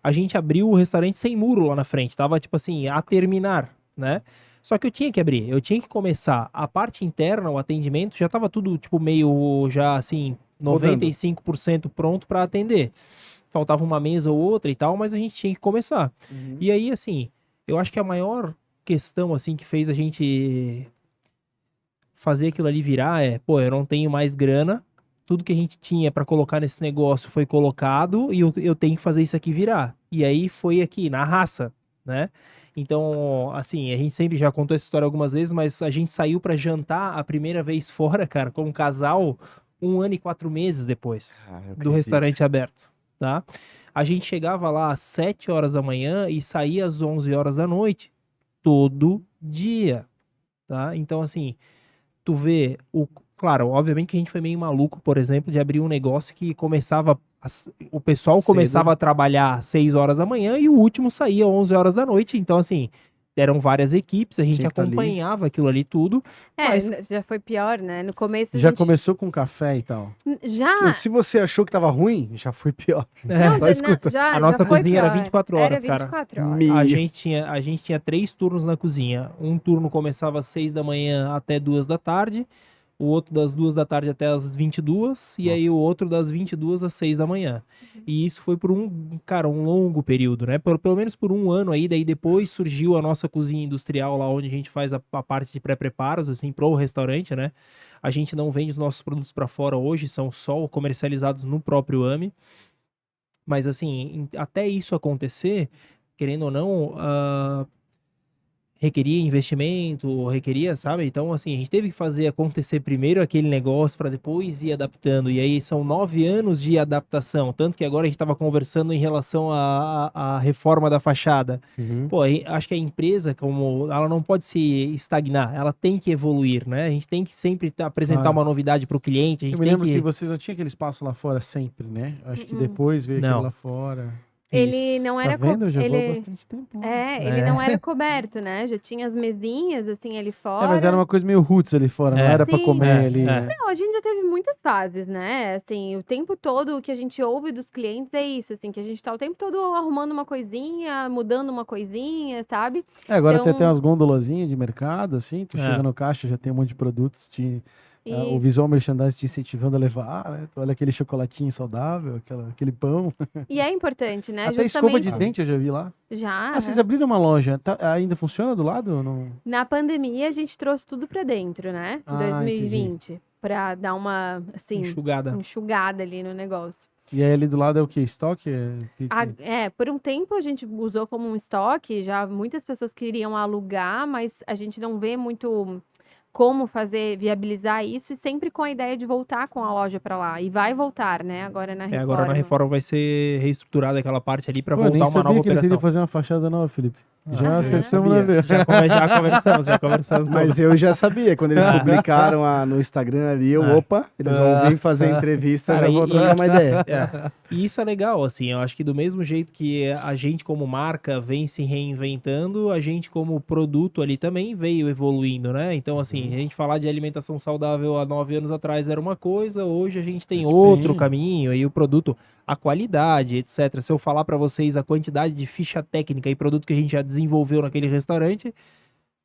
a gente abriu o restaurante sem muro lá na frente, tava tipo assim, a terminar, né? Só que eu tinha que abrir, eu tinha que começar. A parte interna, o atendimento, já tava tudo tipo meio já assim, Rodando. 95% pronto para atender. Faltava uma mesa ou outra e tal, mas a gente tinha que começar. E aí, assim, eu acho que a maior questão, assim, que fez a gente fazer aquilo ali virar pô, eu não tenho mais grana, tudo que a gente tinha para colocar nesse negócio foi colocado e eu tenho que fazer isso aqui virar. E aí foi aqui, na raça, né? Então, assim, a gente sempre já contou essa história algumas vezes, mas a gente saiu para jantar a primeira vez fora, cara, como casal, 1 ano e 4 meses depois do restaurante aberto, tá? A gente chegava lá às 7 horas da manhã e saía às 11 horas da noite, todo dia, tá? Então, assim, tu vê, claro, obviamente que a gente foi meio maluco, por exemplo, de abrir um negócio que começava, o pessoal Cedo. começava a trabalhar às 6 horas da manhã e o último saía às 11 horas da noite, então, assim, eram várias equipes, a gente Tinha que tá ali. acompanhava aquilo ali tudo, mas Já foi pior, né? No começo a Já gente... começou com café e tal. Já... Não, se você achou que tava ruim, já foi pior. Não, Só escuta. A nossa já foi cozinha era pior. 24 horas, Era cara. 24 horas. Me- A gente tinha 3 turnos na cozinha. Um turno começava às 6 da manhã até 2 da tarde, o outro das 2 da tarde até as 22, e aí o outro das 22 às 6 da manhã. E isso foi por um longo período, né? Pelo menos por 1 ano aí, daí depois surgiu a nossa cozinha industrial lá onde a gente faz a parte de pré-preparos, assim, pro restaurante, né? A gente não vende os nossos produtos para fora hoje, são só comercializados no próprio AME. Mas assim, até isso acontecer, querendo ou não, requeria investimento, requeria, sabe? Então, assim, a gente teve que fazer acontecer primeiro aquele negócio para depois ir adaptando. E aí são 9 anos de adaptação. Tanto que agora a gente estava conversando em relação à reforma da fachada. Pô, acho que a empresa, como ela não pode se estagnar, ela tem que evoluir, né? A gente tem que sempre apresentar Claro. uma novidade para o cliente. A Eu gente me tem lembro que... que vocês não tinham aquele espaço lá fora sempre, né? Acho que depois veio Não. aquele lá fora. Ele não Tá era... vendo? Eu já vou há ele... bastante tempo. lá. ele não era coberto, né? Já tinha as mesinhas, assim, ali fora. Mas era uma coisa meio roots ali fora, não É. era pra Sim. comer ali. né? Não, a gente já teve muitas fases, né? Assim, o tempo todo o que a gente ouve dos clientes é isso, assim, que a gente tá o tempo todo arrumando uma coisinha, mudando uma coisinha, sabe? Agora tem Então- até umas gondolazinhas de mercado, assim, tu É. chega no caixa, já tem um monte de produtos, o E visual merchandising te incentivando a levar, né? Tu olha aquele chocolatinho saudável, aquele pão. e é importante, né? Até escova de Justamente dente eu já vi lá. já, Ah, vocês abriram uma loja, ainda funciona do lado ou não? na pandemia a gente trouxe tudo pra dentro, né? Em Ah, 2020, pra dar uma, assim, enxugada. enxugada ali no negócio. E aí ali do lado é o quê? Estoque? Por um tempo a gente usou como um estoque, já muitas pessoas queriam alugar, mas a gente não vê muito como viabilizar isso e sempre com a ideia de voltar com a loja pra lá. E vai voltar, né? Agora na reforma. Agora na reforma vai ser reestruturada aquela parte ali para Pô, eu nem voltar uma sabia nova que eles iriam operação. fazer uma fachada nova, Felipe. Já Ah, acertamos sabia. na ver. Já conversamos. Mas eu já sabia, quando eles publicaram no Instagram ali, opa, eles vão vir fazer entrevista, Cara, já vou trocar uma ideia. E isso é legal, assim, eu acho que do mesmo jeito que a gente como marca vem se reinventando, a gente como produto ali também veio evoluindo, né? Então, assim, a gente falar de alimentação saudável há 9 anos atrás era uma coisa, hoje a gente tem outro caminho, aí o produto, a qualidade, etc. Se eu falar para vocês a quantidade de ficha técnica e produto que a gente já desenvolveu naquele restaurante,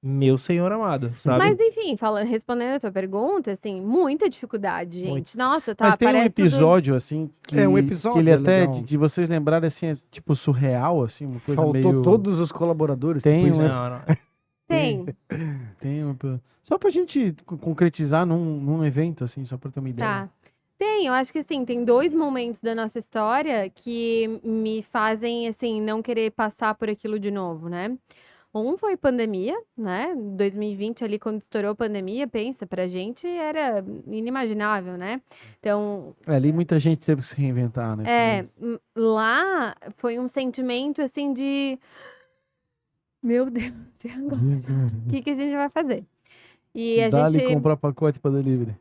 meu senhor amado, sabe? Mas enfim, respondendo a tua pergunta, assim, muita dificuldade, gente. Muito. Nossa, tá, Mas tem um parece tudo- episódio, assim, que, um episódio que ele é até, legal. de vocês lembrarem, assim, é tipo surreal, assim, uma coisa Faltou meio... todos os colaboradores. Tem tipo um- isso. Não. Tem. Tem só pra gente concretizar num evento, assim, só pra ter uma ideia. Tá. Tem, eu acho que assim, tem 2 momentos da nossa história que me fazem, assim, não querer passar por aquilo de novo, né? Um foi pandemia, né? 2020 ali, quando estourou a pandemia, pensa, pra gente era inimaginável, né? Então, Ali muita gente teve que se reinventar, né? lá foi um sentimento, assim, de... Meu Deus, e agora? O que a gente vai fazer? E a Dá-lhe gente... comprar pacote pra delivery.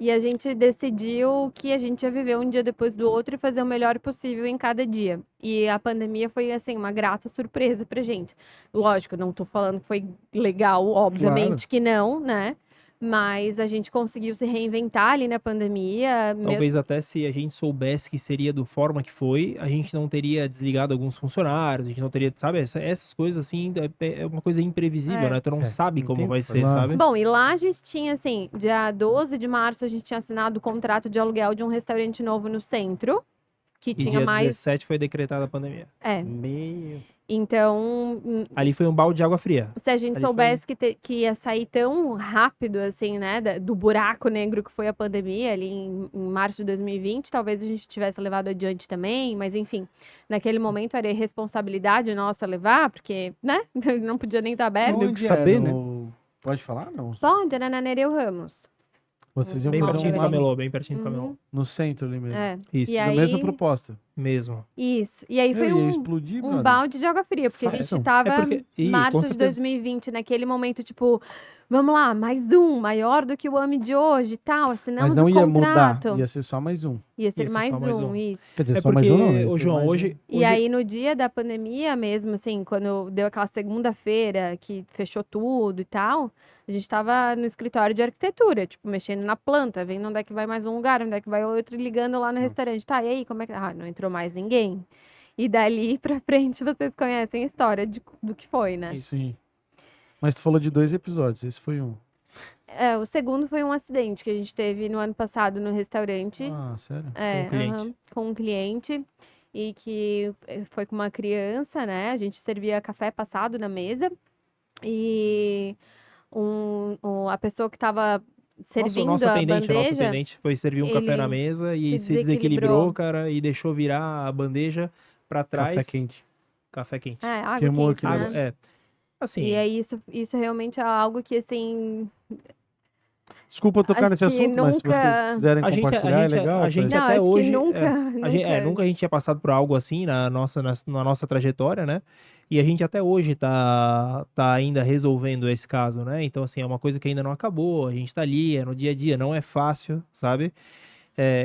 E a gente decidiu que a gente ia viver um dia depois do outro e fazer o melhor possível em cada dia. E a pandemia foi, assim, uma grata surpresa pra gente. Lógico, não tô falando que foi legal, obviamente que não, né? Mas a gente conseguiu se reinventar ali na pandemia. Talvez até se a gente soubesse que seria do forma que foi, a gente não teria desligado alguns funcionários, a gente não teria, sabe, essas coisas assim, é uma coisa imprevisível, né? Tu não sabe não como tem vai o que ser, fazer. sabe? Bom, e lá a gente tinha, assim, dia 12 de março, a gente tinha assinado o contrato de aluguel de um restaurante novo no centro, que E tinha dia mais. 17 foi decretada a pandemia. Meio. Então, Ali foi um balde de água fria. se a gente Ali soubesse que ia sair tão rápido, assim, né, do buraco negro que foi a pandemia ali em março de 2020, talvez a gente tivesse levado adiante também, mas enfim, naquele momento era irresponsabilidade nossa levar, porque, né, não podia nem estar aberto. Onde Onde saber, é? né? Pode falar, não? Pode, era na Nereu Ramos. Vocês iam Bem fazer pertinho do ali. camelô, bem pertinho do camelô. Uhum. no centro ali mesmo. É. Isso, E Da aí, mesma proposta. mesmo. isso. E aí foi Meu, ia um explodir, um brother. balde de água fria, porque a Façam. gente tava É porque- com março de certeza. 2020, naquele momento, tipo, vamos lá, mais um, maior do que o AME de hoje e tal, assinamos Mas não o ia contrato. mudar, ia ser só mais um. Ia ser Ia ser mais só mais um, um. isso. Quer dizer, É só porque, mais um, não, né? ô Esse é João, mais um. hoje... E aí, no dia da pandemia mesmo, assim, quando deu aquela segunda-feira que fechou tudo e tal, a gente tava no escritório de arquitetura, tipo, mexendo na planta, vendo onde é que vai mais um lugar, onde é que vai outro, e ligando lá no Nossa. restaurante. Tá, e aí, como é que... Ah, não entrou mais ninguém. E dali pra frente, vocês conhecem a história do que foi, né? Isso. Sim. Mas tu falou de 2 episódios, esse foi um. É, o segundo foi um acidente que a gente teve no ano passado no restaurante. Ah, sério? É, com um cliente. aham, com um cliente. E que foi com uma criança, né? A gente servia café passado na mesa. E a pessoa que estava Nossa, o servindo nosso a atendente, bandeja, foi servir um café ele na mesa e se se desequilibrou. desequilibrou, cara, e deixou virar a bandeja pra trás. Café quente. Café quente. água Queimou quente, aquele né? Água, é. Assim, E aí isso realmente é algo que, assim, Desculpa eu tocar Acho nesse que assunto, mas se nunca- vocês quiserem a gente, compartilhar, é legal. a gente Não, até acho que hoje, nunca- nunca a gente tinha passado por algo assim na nossa trajetória, né? E a gente até hoje tá ainda resolvendo esse caso, né? Então, assim, é uma coisa que ainda não acabou, a gente tá ali, é no dia a dia, não é fácil, sabe?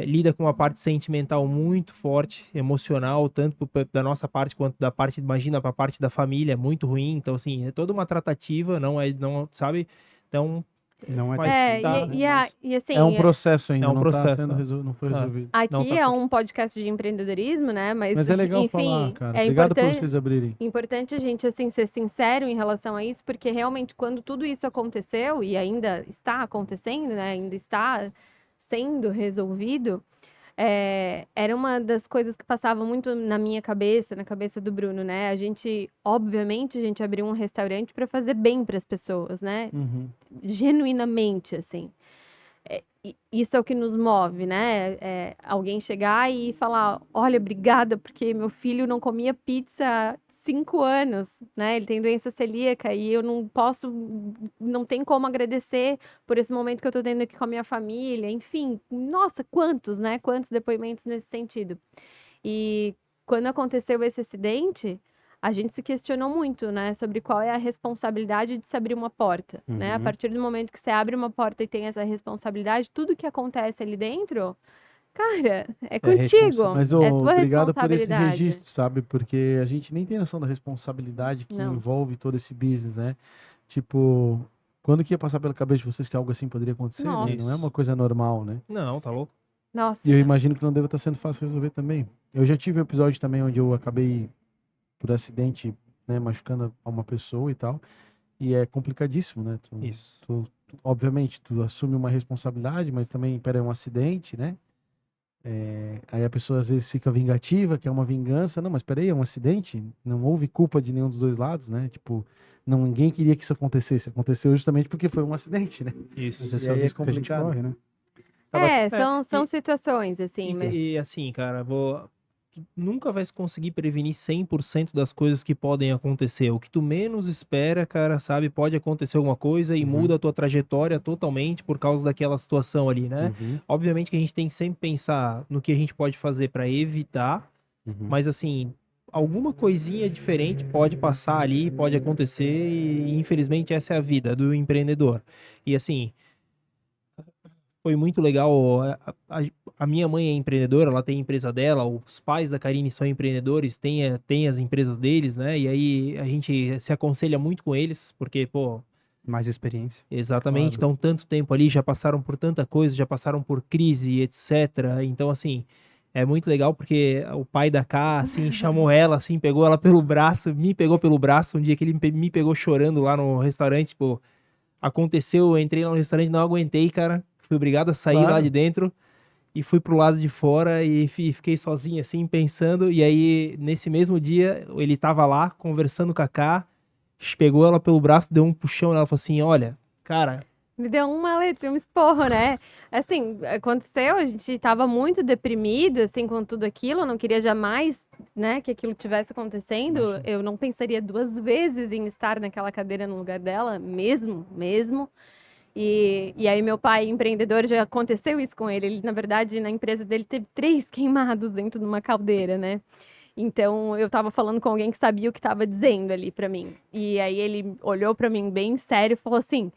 Lida com uma parte sentimental muito forte, emocional, tanto da nossa parte quanto da parte, imagina, pra parte da família, é muito ruim. Então, assim, é toda uma tratativa, não, sabe? Então, Não é Mas É, tá, e assim, É um processo ainda, É um não processo, tá sendo né? não foi Ah. resolvido. aqui Não, tá é certo. um podcast de empreendedorismo, né? Mas é legal enfim, falar, cara. é Obrigado por importante. vocês abrirem. Importante a gente, assim, ser sincero em relação a isso, porque realmente quando tudo isso aconteceu, e ainda está acontecendo, né, ainda está sendo resolvido, era uma das coisas que passava muito na minha cabeça, na cabeça do Bruno, né? Obviamente, a gente abriu um restaurante para fazer bem para as pessoas, né? Uhum. Genuinamente, assim. Isso é o que nos move, né? Alguém chegar e falar, olha, obrigada, porque meu filho não comia pizza há 5 anos, né? Ele tem doença celíaca e eu não tem como agradecer por esse momento que eu tô tendo aqui com a minha família. Enfim, nossa, quantos, né? Quantos depoimentos nesse sentido. E quando aconteceu esse acidente, a gente se questionou muito, né, sobre qual é a responsabilidade de se abrir uma porta, né? A Uhum. partir do momento que você abre uma porta e tem essa responsabilidade, tudo que acontece ali dentro, cara, é contigo, Mas é tua obrigado por esse responsabilidade. registro, sabe? Porque a gente nem tem noção da responsabilidade que Não. envolve todo esse business, né? Tipo, quando que ia passar pela cabeça de vocês que algo assim poderia acontecer, né? Nossa. Não é uma coisa normal, né? não, tá louco? Nossa, E eu imagino que não deva estar sendo fácil resolver também. Eu já tive um episódio também onde eu acabei, por acidente, né, machucando uma pessoa e tal. E é complicadíssimo, né? Isso. Obviamente, tu assume uma responsabilidade, mas também, pera, é um acidente, né? Aí a pessoa às vezes fica vingativa, quer uma vingança. Não, mas peraí, é um acidente? Não houve culpa de nenhum dos dois lados, né? Tipo, ninguém queria que isso acontecesse. Aconteceu justamente porque foi um acidente, né? Isso. Mas esse E é o aí é risco que a gente complicado. corre, né? são situações, assim, mas... E assim, cara, tu nunca vai conseguir prevenir 100% das coisas que podem acontecer. O que tu menos espera, cara, sabe, pode acontecer alguma coisa e Uhum. muda a tua trajetória totalmente por causa daquela situação ali, né? Uhum. Obviamente que a gente tem que sempre pensar no que a gente pode fazer pra evitar, Uhum. mas assim, alguma coisinha diferente pode passar ali, pode acontecer e infelizmente essa é a vida do empreendedor. E assim, foi muito legal. A minha mãe é empreendedora, ela tem a empresa dela, os pais da Karine são empreendedores, tem as empresas deles, né? E aí a gente se aconselha muito com eles, porque, pô, Mais experiência. Exatamente, Claro. estão tanto tempo ali, já passaram por tanta coisa, já passaram por crise, etc. Então, assim, é muito legal porque o pai da Ká, assim, chamou ela, assim, pegou ela pelo braço, me pegou pelo braço, um dia que ele me pegou chorando lá no restaurante, pô, aconteceu, eu entrei lá no restaurante, não aguentei, cara, fui obrigado a sair lá Claro. de dentro e fui pro lado de fora e fiquei sozinho, assim, pensando, e aí, nesse mesmo dia, ele tava lá, conversando com a Ká, pegou ela pelo braço, deu um puxão nela, falou assim, olha, cara, Me deu uma letra, um esporro, né? Assim, aconteceu, a gente tava muito deprimido, assim, com tudo aquilo, eu não queria jamais, né, que aquilo tivesse acontecendo. Imagino. Eu não pensaria duas vezes em estar naquela cadeira no lugar dela, mesmo. E aí meu pai, empreendedor, já aconteceu isso com ele. Ele, na verdade, na empresa dele teve 3 queimados dentro de uma caldeira, né? Então, eu tava falando com alguém que sabia o que tava dizendo ali pra mim. E aí ele olhou pra mim bem sério e falou assim: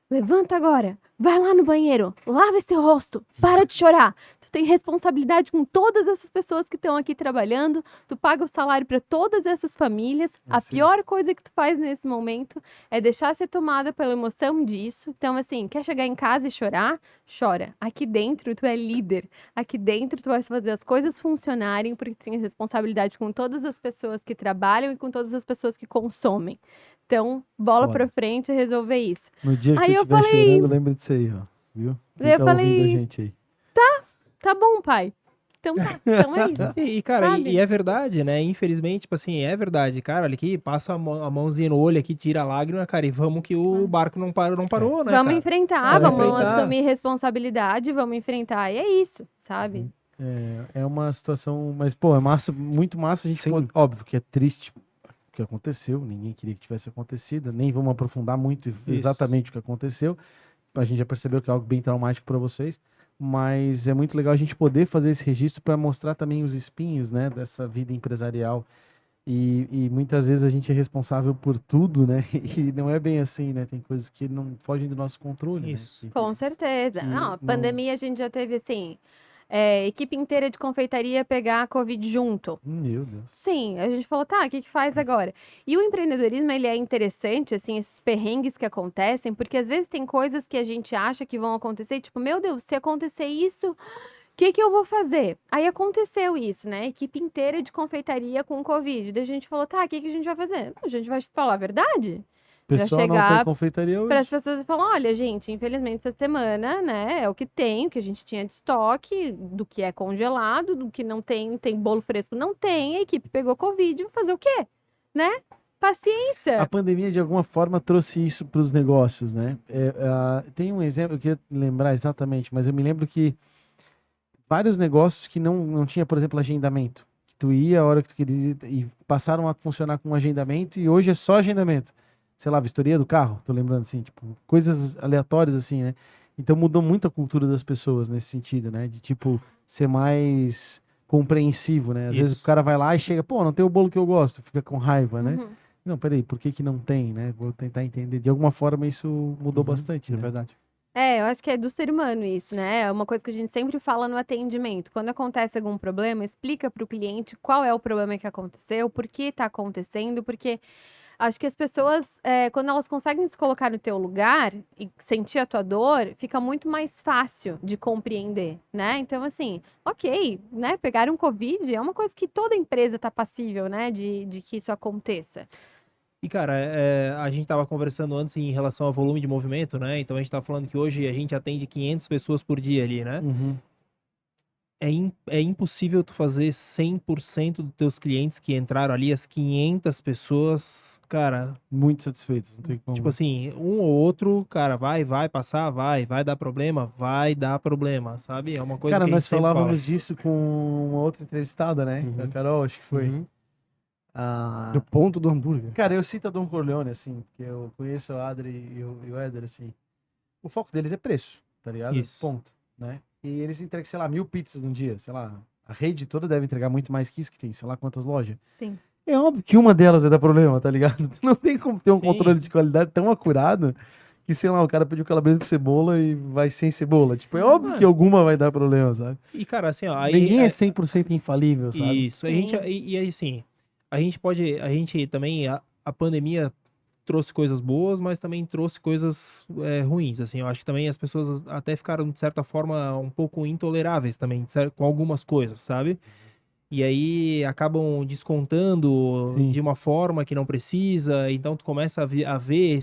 levanta agora, vai lá no banheiro, lava esse rosto, para de chorar. Tu tem responsabilidade com todas essas pessoas que estão aqui trabalhando, tu paga o salário para todas essas famílias. A Sim. pior coisa que tu faz nesse momento é deixar ser tomada pela emoção disso. Então, assim, quer chegar em casa e chorar? Chora. Aqui dentro tu é líder. Aqui dentro tu vai fazer as coisas funcionarem porque tu tem responsabilidade com todas as pessoas que trabalham e com todas as pessoas que consomem. Então, bola Foda. pra frente e resolver isso. No dia que Aí tu eu estiver falei- chorando, lembra disso aí, ó. Viu? Quem Daí eu tá ouvindo a falei- gente aí. Tá bom, pai. Então tá. Então é isso. E, cara, Sabe? e é verdade, né? Infelizmente, tipo assim, é verdade. Cara, olha aqui, passa a mãozinha no olho aqui, tira a lágrima, cara, e vamos que o barco não parou, né, Vamos cara? enfrentar, Vamos vamos enfrentar. assumir responsabilidade, vamos enfrentar. E é isso, sabe? É uma situação, mas pô, é massa, muito massa a gente, Sim. óbvio que é triste o que aconteceu, ninguém queria que tivesse acontecido, nem vamos aprofundar muito exatamente o que aconteceu. A gente já percebeu que é algo bem traumático para vocês, mas é muito legal a gente poder fazer esse registro para mostrar também os espinhos, né, dessa vida empresarial. E muitas vezes a gente é responsável por tudo, né? E não é bem assim, né? Tem coisas que não fogem do nosso controle, Isso. né? Com certeza. que Não, a não- pandemia a gente já teve assim, equipe inteira de confeitaria pegar a Covid junto. Meu Deus. Sim, a gente falou, tá, o que que faz agora? E o empreendedorismo, ele é interessante, assim, esses perrengues que acontecem, porque às vezes tem coisas que a gente acha que vão acontecer, e, tipo, meu Deus, se acontecer isso, o que que eu vou fazer? Aí aconteceu isso, né? Equipe inteira de confeitaria com Covid. Daí a gente falou, tá, o que que a gente vai fazer? A gente vai falar a verdade? O pessoal não chegar tem confeitaria hoje. Para as pessoas falam, olha, gente, infelizmente essa semana, né, é o que tem, o que a gente tinha de estoque, do que é congelado, do que não tem, tem bolo fresco, não tem, a equipe pegou Covid, vou fazer o quê? Né? Paciência. A pandemia, de alguma forma, trouxe isso para os negócios, né? Tem um exemplo, eu queria lembrar exatamente, mas eu me lembro que vários negócios que não tinha, por exemplo, agendamento. Que tu ia a hora que tu queria ir, e passaram a funcionar com agendamento e hoje é só agendamento. Sei lá, vistoria do carro, tô lembrando assim, tipo, coisas aleatórias assim, né? Então mudou muito a cultura das pessoas nesse sentido, né? De tipo, ser mais compreensivo, né? Às vezes Isso. o cara vai lá e chega, pô, não tem o bolo que eu gosto, fica com raiva, né? Uhum. Não, peraí, por que que não tem, né? Vou tentar entender. De alguma forma isso mudou bastante, É né? verdade. Eu acho que é do ser humano isso, né? É uma coisa que a gente sempre fala no atendimento. Quando acontece algum problema, explica para o cliente qual é o problema que aconteceu, por que está acontecendo, porque acho que as pessoas, quando elas conseguem se colocar no teu lugar e sentir a tua dor, fica muito mais fácil de compreender, né? Então, assim, ok, né? Pegar um Covid é uma coisa que toda empresa está passível, né? De que isso aconteça. E, cara, a gente tava conversando antes em relação ao volume de movimento, né? Então a gente tava falando que hoje a gente atende 500 pessoas por dia ali, né? Uhum. É impossível tu fazer 100% dos teus clientes que entraram ali, as 500 pessoas, cara, Muito satisfeitos, não tem como. tipo assim, um ou outro, cara, vai passar, vai dar problema, sabe? É uma coisa Cara, que a nós gente sempre fala. falávamos disso com uma outra entrevistada, né? Uhum. A Carol, acho que foi. Uhum. Ah, Do ponto do hambúrguer. cara, eu cito a Don Corleone, assim, porque eu conheço o Adri e o Éder, assim. O foco deles é preço, tá ligado? Isso. Ponto, né? E eles entregam, sei lá, 1000 pizzas num dia, sei lá. A rede toda deve entregar muito mais que isso, que tem, sei lá, quantas lojas. Sim. É óbvio que uma delas vai dar problema, tá ligado? Não tem como ter um Sim. controle de qualidade tão acurado que, sei lá, o cara pediu calabresa com cebola e vai sem cebola. Tipo, é óbvio que alguma vai dar problema, sabe? E, cara, assim, ó, aí... Ninguém é 100% infalível, sabe? Isso, a gente, Sim. e assim, a gente também, a pandemia trouxe coisas boas, mas também trouxe coisas ruins, assim. Eu acho que também as pessoas até ficaram, de certa forma, um pouco intoleráveis também, com algumas coisas, sabe? E aí acabam descontando Sim. de uma forma que não precisa, então tu começa a ver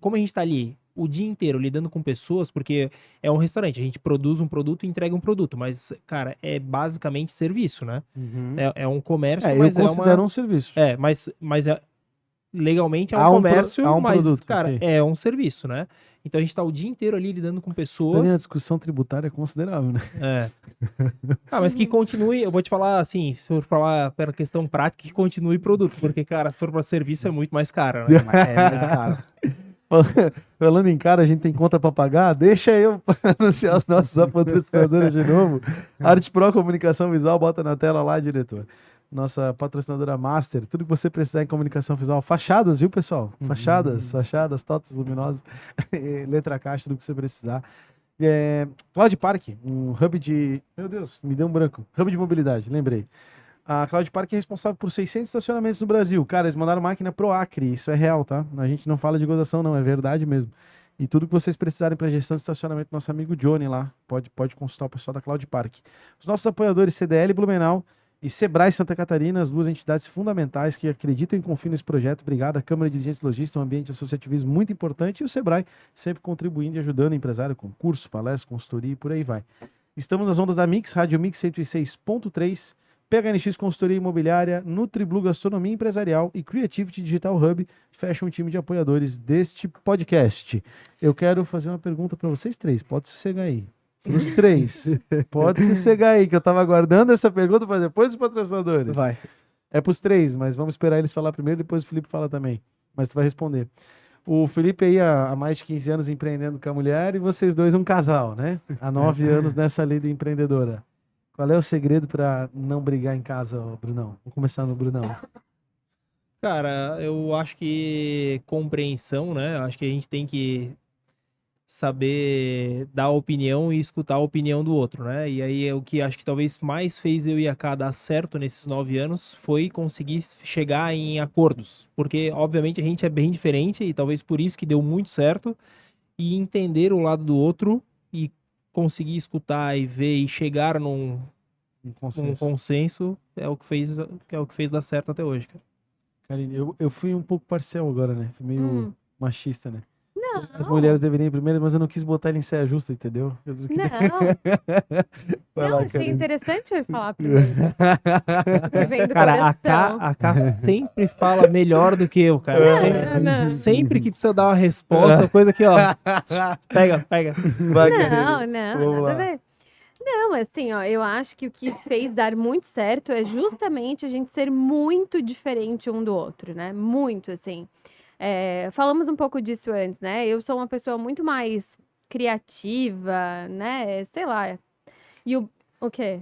como a gente tá ali o dia inteiro lidando com pessoas, porque é um restaurante, a gente produz um produto e entrega um produto, mas, cara, é basicamente serviço, né? Uhum. É um comércio, Eu mas considero um serviço. mas legalmente é um Há comércio, há um mas, produto, cara, ok. é um serviço, né? Então a gente tá o dia inteiro ali lidando com Isso daí pessoas. é uma discussão tributária considerável, né? É. Mas que continue, eu vou te falar assim, se for falar pela questão prática, que continue produto, porque, cara, se for pra serviço é muito mais caro, né? É mais caro. Falando em cara, a gente tem conta pra pagar? Deixa eu anunciar os nossos patrocinadores de novo. Arte Pro Comunicação Visual, bota na tela lá, diretor. Nossa patrocinadora Master, tudo que você precisar em comunicação visual. Fachadas, viu, pessoal? Fachadas, totas luminosas, letra caixa, tudo que você precisar. Cloud Park, um hub de... Meu Deus, me deu um branco. Hub de mobilidade, lembrei. A Cloud Park é responsável por 600 estacionamentos no Brasil. Cara, eles mandaram máquina pro Acre, isso é real, tá? A gente não fala de gozação, não, é verdade mesmo. E tudo que vocês precisarem para gestão de estacionamento, nosso amigo Johnny lá, pode consultar o pessoal da Cloud Park. Os nossos apoiadores CDL Blumenau e Sebrae Santa Catarina, as duas entidades fundamentais que acreditam e confiam nesse projeto. Obrigado. A Câmara de Dirigentes Lojistas, um ambiente associativismo muito importante. E o Sebrae sempre contribuindo e ajudando o empresário com curso, palestra, consultoria e por aí vai. Estamos nas ondas da Mix, Rádio Mix 106.3, PHNX Consultoria Imobiliária, NutriBlue Gastronomia Empresarial e Creativity Digital Hub fecham um time de apoiadores deste podcast. Eu quero fazer uma pergunta para vocês três. Pode sossegar aí. Os três. Pode sossegar aí, que eu tava aguardando essa pergunta para depois dos patrocinadores. Vai. É pros três, mas vamos esperar eles falar primeiro, depois o Felipe fala também. Mas tu vai responder. O Felipe aí há mais de 15 anos empreendendo com a mulher e vocês dois um casal, né? Há 9 anos nessa lida empreendedora. Qual é o segredo para não brigar em casa, Brunão? Vou começar no Brunão. Cara, eu acho que compreensão, né? Eu acho que a gente tem que saber dar opinião e escutar a opinião do outro, né? E aí o que acho que talvez mais fez eu e a Ká dar certo nesses 9 anos foi conseguir chegar em acordos. Porque, obviamente, a gente é bem diferente e talvez por isso que deu muito certo. E entender o lado do outro e conseguir escutar e ver e chegar num consenso é o que fez dar certo até hoje, cara. Karine, eu fui um pouco parcial agora, né? Fui meio machista, né? Não. As mulheres deveriam ir primeiro, mas eu não quis botar ele em saia justa, entendeu? Eu disse que- Não. Vai Não, lá, achei Karine. interessante eu falar primeiro. Que vem do Cara, coração. a Ká sempre fala melhor do que eu, cara. Não. Sempre que precisa dar uma resposta, coisa que, ó, pega. Vai, Não, Karine. não, Vamos nada a lá. ver. Não, assim, ó, eu acho que o que fez dar muito certo é justamente a gente ser muito diferente um do outro, né? Muito, assim. Falamos um pouco disso antes, né? Eu sou uma pessoa muito mais criativa, né? Sei lá. E o quê?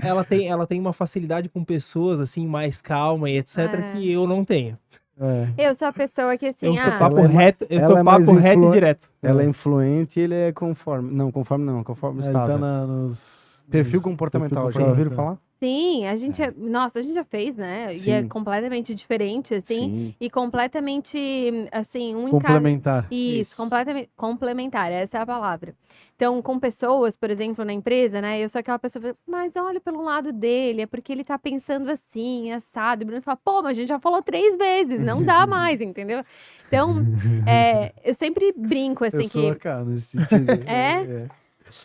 Ela tem uma facilidade com pessoas, assim, mais calma e etc, que eu não tenho. É. Eu sou a pessoa que, assim, Eu sou ela papo é reto, eu ela sou é mais papo reto e direto. Ela é influente e ele é conforme. Não, conforme Ele estável. tá nos... Perfil nos- comportamental. perfil Já ouviram comportamental. falar? sim, a gente nossa, a gente já fez, né? E é Sim. completamente diferente, assim, Sim. e completamente, assim, Complementar. Isso, completamente complementar, essa é a palavra. Então, com pessoas, por exemplo, na empresa, né? Eu sou aquela pessoa que fala, mas olha pelo lado dele, é porque ele tá pensando assim, assado. E o Bruno fala, pô, mas a gente já falou 3 vezes, não dá mais, entendeu? Então, eu sempre brinco, Eu assim, sou a que cara nesse sentido. É?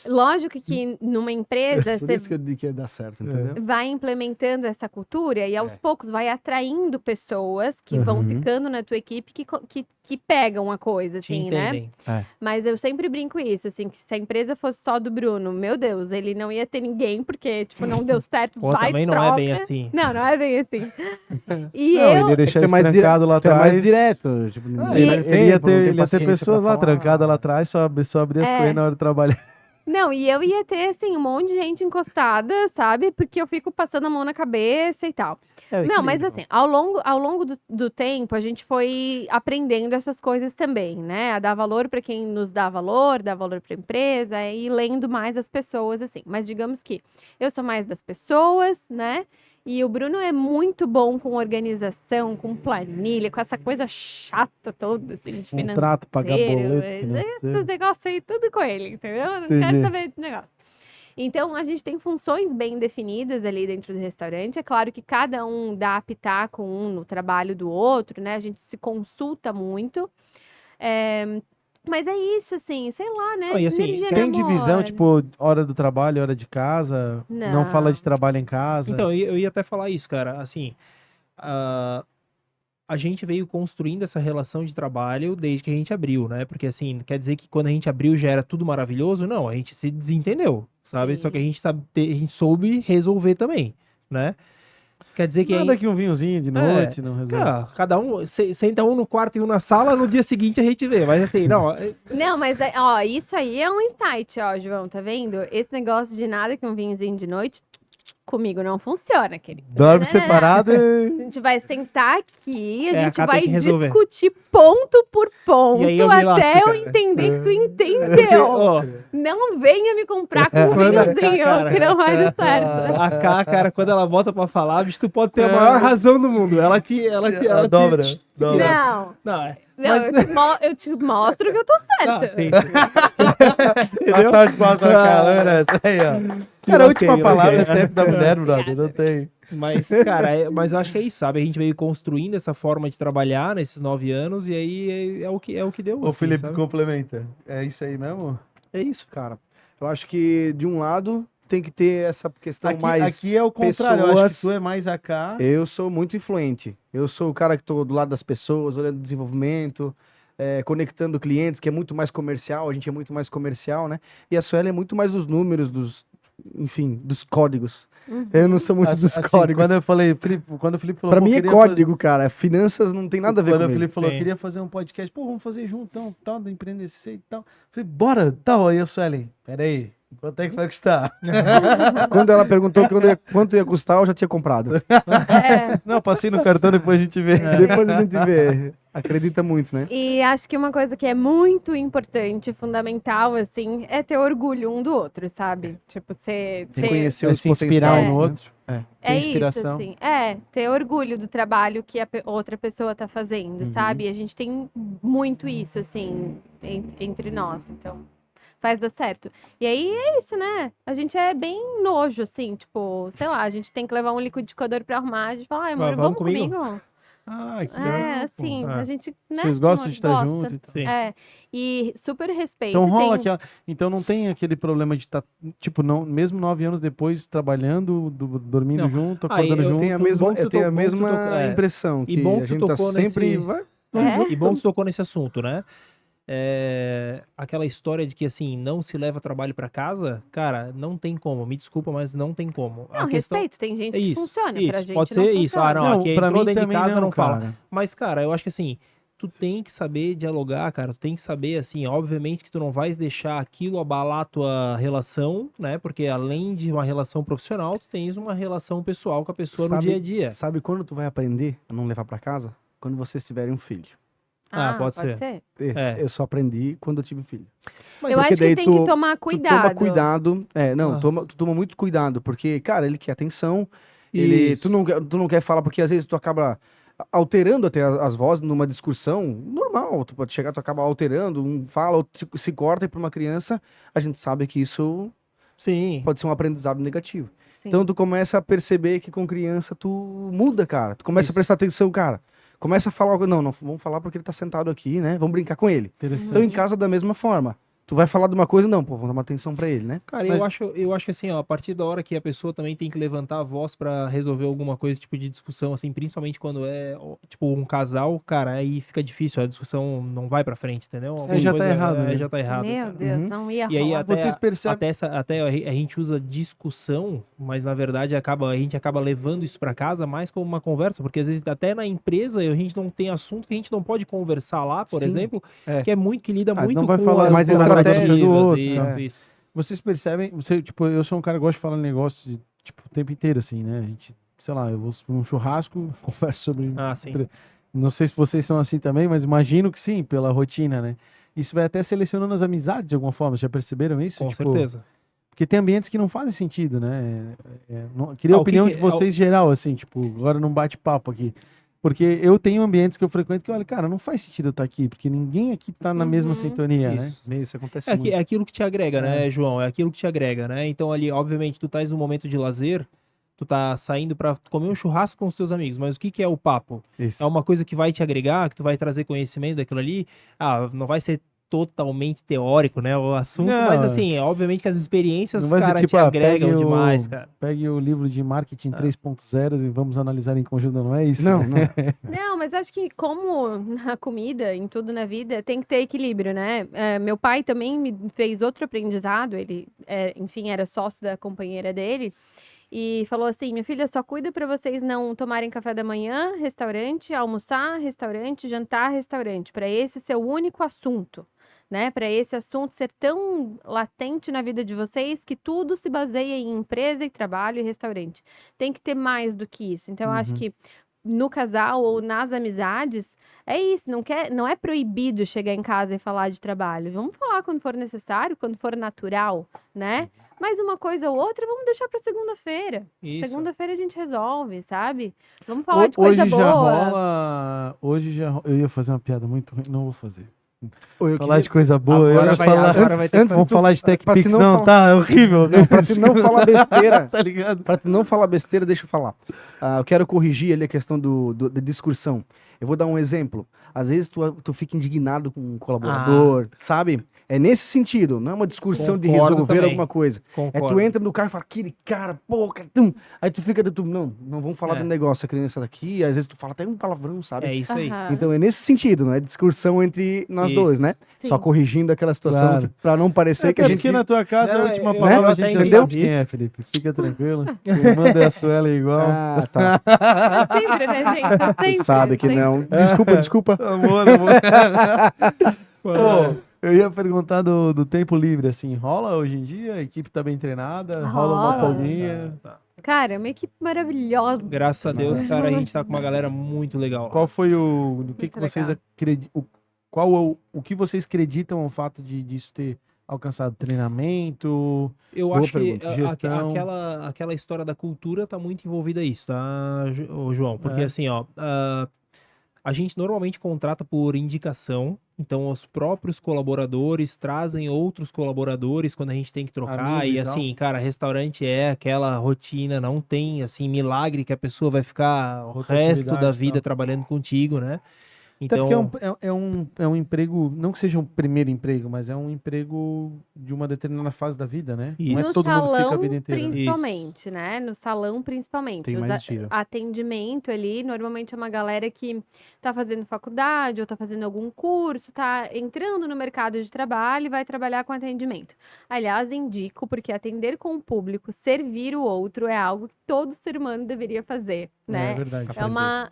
lógico que numa empresa Por você isso que eu digo que ia dar certo, entendeu? vai implementando essa cultura e aos poucos vai atraindo pessoas que vão Uhum. ficando na tua equipe que pegam a coisa, Te assim, né? entendem. Mas eu sempre brinco isso, assim, que se a empresa fosse só do Bruno, meu Deus, ele não ia ter ninguém, porque, tipo, não deu certo, Pô, vai, também não troca. é bem assim. Não, não é bem assim. E Não, eu... ele ia deixar Tu é isso mais trancado lá Tu é atrás. mais direto. Tipo, Ah, não E- tem ele ia tempo, não tem ter paciência pessoas pra lá falar. trancadas lá atrás, só abrir as coisas na hora de trabalhar. Não, e eu ia ter, assim, um monte de gente encostada, sabe? Porque eu fico passando a mão na cabeça e tal. Não, mas assim, ao longo do tempo, a gente foi aprendendo essas coisas também, né? A dar valor para quem nos dá valor para a empresa e lendo mais as pessoas, assim. Mas digamos que eu sou mais das pessoas, né? E o Bruno é muito bom com organização, com planilha, com essa coisa chata toda, assim, de financeiro. Contrato, pagar boleto, Esse financeiro. negócio aí, tudo com ele, entendeu? Eu não Entendi. quero saber desse negócio. Então, a gente tem funções bem definidas ali dentro do restaurante. É claro que cada um dá pitaco no trabalho do outro, né? A gente se consulta muito. Mas é isso, assim, sei lá, né? Não, e assim, Sinergia, Tem né, divisão, amor? tipo, hora do trabalho, hora de casa? Não fala Não. de trabalho em casa? Então, eu ia até falar isso, cara. Assim, a gente veio construindo essa relação de trabalho desde que a gente abriu, né? Porque, assim, quer dizer que quando a gente abriu já era tudo maravilhoso? Não, a gente se desentendeu, sabe? Só que a Sim. gente soube resolver também, né? Quer dizer que Nada que um vinhozinho de noite não resolve. cara, cada um, senta um no quarto e um na sala, no dia seguinte a gente vê. Mas assim, não, Não, mas, ó, isso aí é um insight, ó, João, tá vendo? Esse negócio de nada que um vinhozinho de noite, comigo não funciona, querido. Dorme Né? separado A e... gente vai sentar aqui, a É, a gente Cá tem vai que resolver. discutir ponto por ponto E aí eu me lasco, até eu cara. entender que tu entendeu. Ó, Não venha me comprar com um Quando a Cá, vinhozinho, cara, que não vai dar certo. a Cá, cara, quando ela bota pra falar, bicho, tu pode ter a maior razão do mundo. Ela te dobra. Não, Não, é. não, Mas- eu te mostro que eu tô Ah, certa. sim. Entendeu? Bastante palmas na cara, essa aí, ó. Cara, a última Ok, palavra é ok. sempre da mulher, brother. Não tem. Mas, cara, mas eu acho que é isso, sabe? A gente veio construindo essa forma de trabalhar nesses 9 anos e aí é o que deu. O assim, Felipe sabe? complementa. É isso aí mesmo? É isso, cara. Eu acho que, de um lado, tem que ter essa questão mais... Aqui é o contrário. Eu acho pessoas- que tu é mais AK. Eu sou muito influente. Eu sou o cara que tô do lado das pessoas, olhando o desenvolvimento, conectando clientes, que é muito mais comercial, a gente é muito mais comercial, né? E a Sueli é muito mais dos números, enfim, dos códigos. Eu não sou muito dos códigos. Quando eu falei, quando o Felipe falou, Pra pô, mim é queria código, cara. Finanças não tem fazer... nada a ver Quando o comigo. Felipe falou, Sim. queria fazer um podcast, pô, vamos fazer junto, então, tal, da Empreender e tal. Falei, bora, tal. Aí eu, Suelen, peraí, quanto é que vai custar? Quando ela perguntou quanto ia custar, eu já tinha comprado. Não, passei no cartão, depois a gente vê. Depois a gente vê. Acredita muito, né? E acho que uma coisa que é muito importante, fundamental, assim, é ter orgulho um do outro, sabe? Tipo, ser Reconhecer É os se inspirar potenciais, um no né? outro. É Ter isso, inspiração. assim. Ter orgulho do trabalho que a outra pessoa tá fazendo, sabe? E a gente tem muito isso, assim, entre nós. Então, faz dar certo. E aí é isso, né? A gente é bem nojo, assim, tipo, sei lá, a gente tem que levar um liquidificador pra arrumar, a gente fala, ai, amor, Vamos vamos comigo?" comigo? Ah, que É, legal, pô. assim, Ah. a gente, né? Vocês gostam amor, de estar gosta. junto e tal. Sim. E super respeito. Então rola tem... aquela. Então não tem aquele problema de estar, tipo, não, mesmo 9 anos depois, trabalhando, dormindo Não. junto, Ah, acordando eu junto. Tem a mesma, bom que tu eu tenho a bom que tu mesma tocou- impressão. E Que bom a que tu gente tá tocou sempre... nesse- Vai, É? E bom que tu tocou nesse assunto, né? Aquela história de que, assim, não se leva trabalho pra casa, cara, não tem como. Me desculpa, mas não tem como. Não, respeito, tem gente É que isso, funciona, pra isso, gente pode não ser isso. Ah, funciona. não, aqui pra entrou mim dentro de também casa, não fala. cara. Mas, cara, eu acho que assim, tu tem que saber dialogar, cara. Tu tem que saber, assim, obviamente que tu não vais deixar aquilo abalar a tua relação, né? Porque além de uma relação profissional, tu tens uma relação pessoal com a pessoa no Sabe- dia a dia. Sabe quando tu vai aprender a não levar pra casa? Quando vocês tiverem um filho. Ah, pode ser. É. Eu só aprendi quando eu tive filho. Mas Eu porque acho daí que tem tu- que tomar Tu toma cuidado. cuidado. Ah. Tu toma muito cuidado, porque, cara, ele quer atenção. Tu não quer falar, porque às vezes tu acaba alterando até as vozes numa discussão normal. Tu pode chegar, tu acaba alterando, um fala, outro se corta, e pra uma criança, a gente sabe que isso Sim. pode ser um aprendizado negativo. Sim. Então tu começa a perceber que com criança tu muda, cara. Tu começa Isso. a prestar atenção, cara. Começa a falar algo, não, vamos falar porque ele tá sentado aqui, né? Vamos brincar com ele. Interessante. Então em casa da mesma forma. Tu vai falar de uma coisa, não, pô, vamos dar uma atenção pra ele, né? Cara, Mas- eu acho que assim, ó, a partir da hora que a pessoa também tem que levantar a voz pra resolver alguma coisa, tipo de discussão, assim, principalmente quando é, ó, tipo, um casal, cara, aí fica difícil, a discussão não vai pra frente, entendeu? Alguma já tá coisa, errado, né? Já tá errado. Meu cara. Deus, Uhum. não ia E aí rolar. Vocês percebem. até a gente usa discussão, mas na verdade a gente acaba levando isso pra casa mais como uma conversa, porque às vezes até na empresa a gente não tem assunto que a gente não pode conversar lá, por Sim. exemplo, É. que lida Ah, muito não vai com falar as mais de narrativas, estratégia do outro, isso, né? isso. Vocês percebem, tipo, eu sou um cara que gosta de falar negócio de, tipo, o tempo inteiro, assim, né? A gente, sei lá, eu vou num churrasco, converso sobre. Ah, sim. Não sei se vocês são assim também, mas imagino que sim, pela rotina, né? Isso vai até selecionando as amizades de alguma forma. Já perceberam isso? Com Tipo, certeza. Porque tem ambientes que não fazem sentido, né? Queria a o que opinião que- de vocês geral, assim, tipo, agora num bate-papo aqui. Porque eu tenho ambientes que eu frequento que eu olho, cara, não faz sentido eu estar aqui, porque ninguém aqui tá na mesma Uhum. sintonia, né? Isso. Meio, isso acontece É, muito. é aquilo que te agrega, né, João? É aquilo que te agrega, né? Então ali, obviamente, tu estás num momento de lazer, tu tá saindo pra comer um churrasco com os teus amigos, mas o que que é o papo? Isso. É uma coisa que vai te agregar, que tu vai trazer conhecimento daquilo ali. Ah, não vai ser totalmente teórico, né, o assunto, Não, mas assim, é obviamente que as experiências, Não vai ser cara, tipo, te agregam pegue demais, cara. pegue o livro de marketing 3.0 e vamos analisar em conjunto, não é isso? Não, não. Não, mas acho que como na comida, em tudo na vida, tem que ter equilíbrio, né? Meu pai também me fez outro aprendizado, ele, enfim, era sócio da companheira dele, e falou assim, minha filha, só cuida para vocês não tomarem café da manhã, restaurante, almoçar, restaurante, jantar, restaurante, para esse ser o único assunto, né? Para esse assunto ser tão latente na vida de vocês que tudo se baseia em empresa e trabalho e restaurante. Tem que ter mais do que isso. Então, eu acho que no casal ou nas amizades, é isso, não é proibido chegar em casa e falar de trabalho. Vamos falar quando for necessário, quando for natural, né? Mas uma coisa ou outra, vamos deixar para segunda-feira. Isso. Segunda-feira a gente resolve, sabe? Vamos falar de coisa Hoje já boa. rola. Eu ia fazer uma piada muito ruim, não vou fazer. Eu Falar queria- de coisa boa, eu Agora ia vai- falar. agora vai ter que antes Vamos tu- falar de pra TechPix, tu não não, falar- tá? É horrível. Não, pra tu não falar besteira, Tá ligado? pra tu não falar besteira, deixa eu falar. Eu quero corrigir ali a questão da discussão. Eu vou dar um exemplo. Às vezes tu fica indignado com um colaborador, sabe? É nesse sentido, não é uma discussão de Concordo resolver também. alguma coisa. É Concordo. tu entra no carro e fala, aquele cara, pô, cara, aí tu fica, não vamos falar É. do negócio, a criança daqui, às vezes tu fala até um palavrão, sabe? É isso aí. Aham. Então é nesse sentido, não é discussão entre nós Isso. dois, né? Sim. Só corrigindo aquela situação Claro. pra não parecer que a Até gente... porque na tua casa a Não, última eu- palavra eu a até gente já entendeu sabe quem é, Felipe. Fica tranquilo. Quem manda é a Suela igual. Ah, tá. Sempre, né, gente? Sempre. Tu sabe que sempre. não. Desculpa. Amor. Pô, eu ia perguntar do tempo livre, assim, rola hoje em dia? A equipe tá bem treinada? Rola uma Rola. folguinha? Cara, é uma equipe maravilhosa. Graças a Deus, cara, a gente tá com uma galera muito legal. Qual foi o... Do que Muito vocês legal. acreditam... O que vocês acreditam ao fato disso ter alcançado treinamento? Eu Boa acho que pergunta. Gestão. aquela história da cultura tá muito envolvida isso, tá, ô, João? Porque É. assim, ó, a gente normalmente contrata por indicação, então os próprios colaboradores trazem outros colaboradores quando a gente tem que trocar, Amigos e e tal. assim, cara, restaurante é aquela rotina, não tem, assim, milagre que a pessoa vai ficar o resto da Rotatividade e vida tal. trabalhando contigo, né? Até Então, porque é um emprego, não que seja um primeiro emprego, mas é um emprego de uma determinada fase da vida, né? Não é Isso. No todo mundo que fica a salão, vida inteira. principalmente, né? No salão, principalmente. Tem Os mais estilo. atendimento ali, normalmente é uma galera que tá fazendo faculdade ou tá fazendo algum curso, tá entrando no mercado de trabalho e vai trabalhar com atendimento. Aliás, indico, porque atender com o público, servir o outro é algo que todo ser humano deveria fazer, É né? verdade.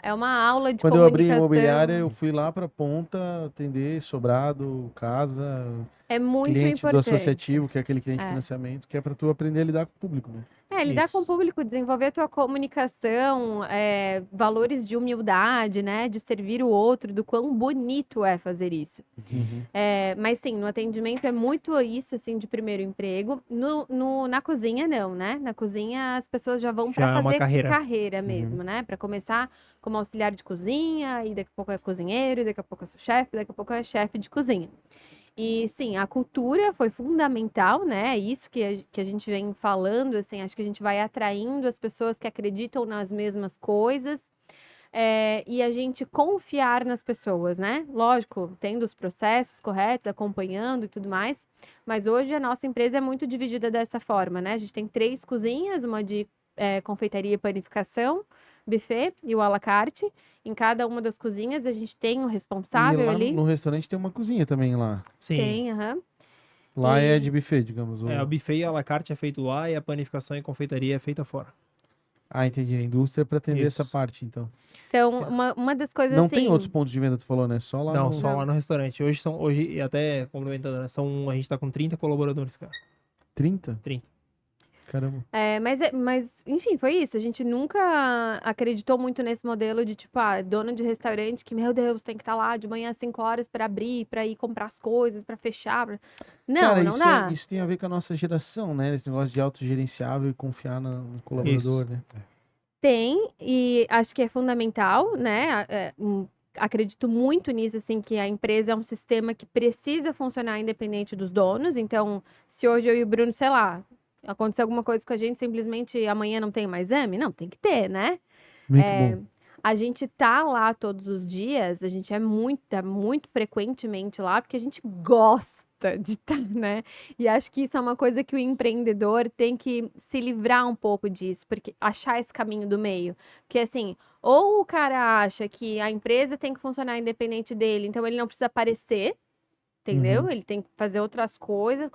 É uma aula de Quando eu abri a comunicação. imobiliária, eu fui lá pra ponta atender sobrado, casa, É muito cliente do importante. associativo, que é aquele cliente de É. financiamento, que é pra tu aprender a lidar com o público, né? Lidar Isso. com o público, desenvolver a tua comunicação, valores de humildade, né? De servir o outro, do quão bonito é fazer isso. Mas sim, no atendimento é muito isso, assim, de primeiro emprego. Na cozinha, não, né? Na cozinha as pessoas já vão Já para é uma fazer carreira. mesmo, né? Para começar como auxiliar de cozinha, e daqui a pouco é cozinheiro, e daqui a pouco é chefe, daqui a pouco é chefe de cozinha. E sim, a cultura foi fundamental, né? Isso que a gente vem falando, assim, acho que a gente vai atraindo as pessoas que acreditam nas mesmas coisas. E a gente confiar nas pessoas, né? Lógico, tendo os processos corretos, acompanhando e tudo mais. Mas hoje a nossa empresa é muito dividida dessa forma, né? A gente tem 3 cozinhas, uma de confeitaria e panificação, buffet e o à la carte. Em cada uma das cozinhas a gente tem um E responsável lá ali. no restaurante tem uma cozinha também lá. sim. Tem, aham. Lá E- é de buffet, digamos. O buffet e a la carte é feito lá e a panificação e confeitaria é feita fora. Ah, entendi. A indústria é pra atender Isso. essa parte, então. Então, uma das coisas Não assim... tem outros pontos de venda, tu falou, né? Só lá Não, no... só lá no restaurante. Hoje, e até complementando, né? A gente tá com 30 colaboradores, cara. 30? 30. Caramba. Mas, enfim, foi isso. A gente nunca acreditou muito nesse modelo de, tipo, dono de restaurante que, meu Deus, tem que estar lá de manhã às 5 horas para abrir, para ir comprar as coisas, para fechar. Não, Cara, não dá. isso tem a ver com a nossa geração, né? Esse negócio de autogerenciável e confiar no colaborador, né? Tem, e acho que é fundamental, né? Acredito muito nisso, assim, que a empresa é um sistema que precisa funcionar independente dos donos. Então, se hoje eu e o Bruno, sei lá, acontecer alguma coisa com a gente, simplesmente amanhã não tem mais exame? Não, tem que ter, né? Muito É, bom. a gente tá lá todos os dias, a gente é muito frequentemente lá, porque a gente gosta de estar, né? E acho que isso é uma coisa que o empreendedor tem que se livrar um pouco disso, porque achar esse caminho do meio. Porque assim, ou o cara acha que a empresa tem que funcionar independente dele, então ele não precisa aparecer. Entendeu? Uhum. Ele tem que fazer outras coisas.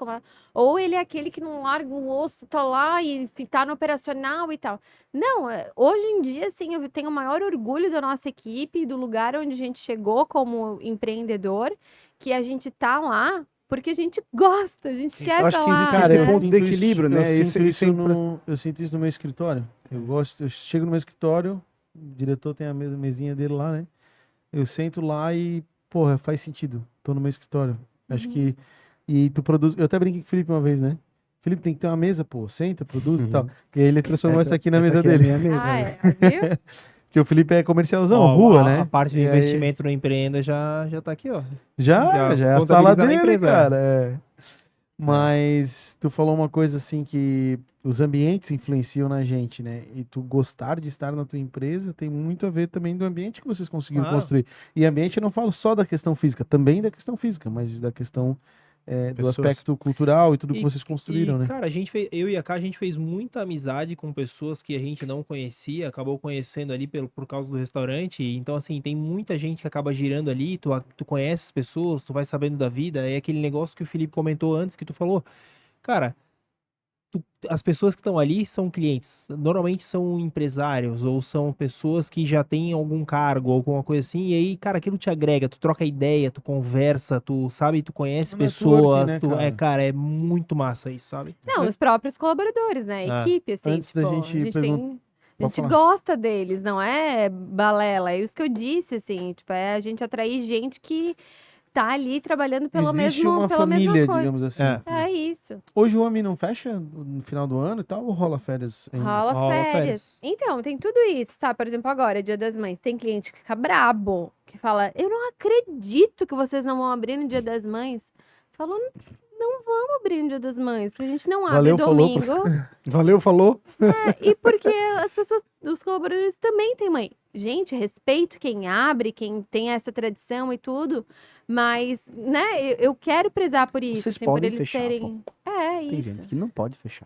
Ou ele é aquele que não larga o osso, tá lá e tá no operacional e tal. Não, hoje em dia, assim, eu tenho o maior orgulho da nossa equipe, do lugar onde a gente chegou como empreendedor, que a gente tá lá porque a gente gosta, a gente quer Eu acho estar que existe lá, esse né? ponto de equilíbrio, né? Eu Esse, sinto esse é impre- eu sinto isso no meu escritório. Eu chego no meu escritório, o diretor tem a mesinha dele lá, né? Eu sento lá e, porra, faz sentido. Tô no meu escritório. Acho que. E tu produz. Eu até brinquei com o Felipe uma vez, né? Felipe tem que ter uma mesa, pô. Senta, produz e tal. E aí ele transformou essa aqui na mesa aqui é a dele. minha mesa, Ah, né? viu? Porque o Felipe é comercialzão, Ó, rua, a né? parte do E aí- investimento no empreenda já tá aqui, ó. Já é a contabiliza sala na dele, empresa, cara. É. Mas tu falou uma coisa assim que os ambientes influenciam na gente, né? E tu gostar de estar na tua empresa tem muito a ver também do ambiente que vocês conseguiram Claro. construir. E ambiente eu não falo só da questão física, também da questão física, mas da questão do Pessoas. aspecto cultural e tudo que E, vocês construíram, né? cara, eu e a Ká, a gente fez muita amizade com pessoas que a gente não conhecia, acabou conhecendo ali por causa do restaurante. Então, assim, tem muita gente que acaba girando ali, tu conhece as pessoas, tu vai sabendo da vida. É aquele negócio que o Felipe comentou antes, que tu falou, cara, as pessoas que estão ali são clientes. Normalmente são empresários ou são pessoas que já têm algum cargo ou alguma coisa assim. E aí, cara, aquilo te agrega, tu troca ideia, tu conversa, tu sabe, tu conhece Um network, pessoas, né, cara, é muito massa isso, sabe? Não, os próprios colaboradores, né? A É. equipe, assim, Antes da tipo, gente a Pode gente falar. gosta deles, não é balela. É isso que eu disse, assim, tipo, é a gente atrair gente que tá ali trabalhando Existe uma pela mesma família, coisa. digamos assim. É. É isso. Hoje o homem não fecha no final do ano e tal, ou rola férias ainda? Rola Rola férias. férias. Então, tem tudo isso, sabe? Por exemplo, agora, Dia das Mães, tem cliente que fica brabo, que fala, eu não acredito que vocês não vão abrir no Dia das Mães. Falou, não vamos abrir no Dia das Mães, porque a gente não abre Valeu, falou. domingo. Valeu, falou. E porque as pessoas, os colaboradores também têm mãe. Gente, respeito quem abre, quem tem essa tradição e tudo, mas, né, eu quero prezar por isso, Vocês assim, por podem eles fechar, terem. É, Tem isso. gente que não pode fechar.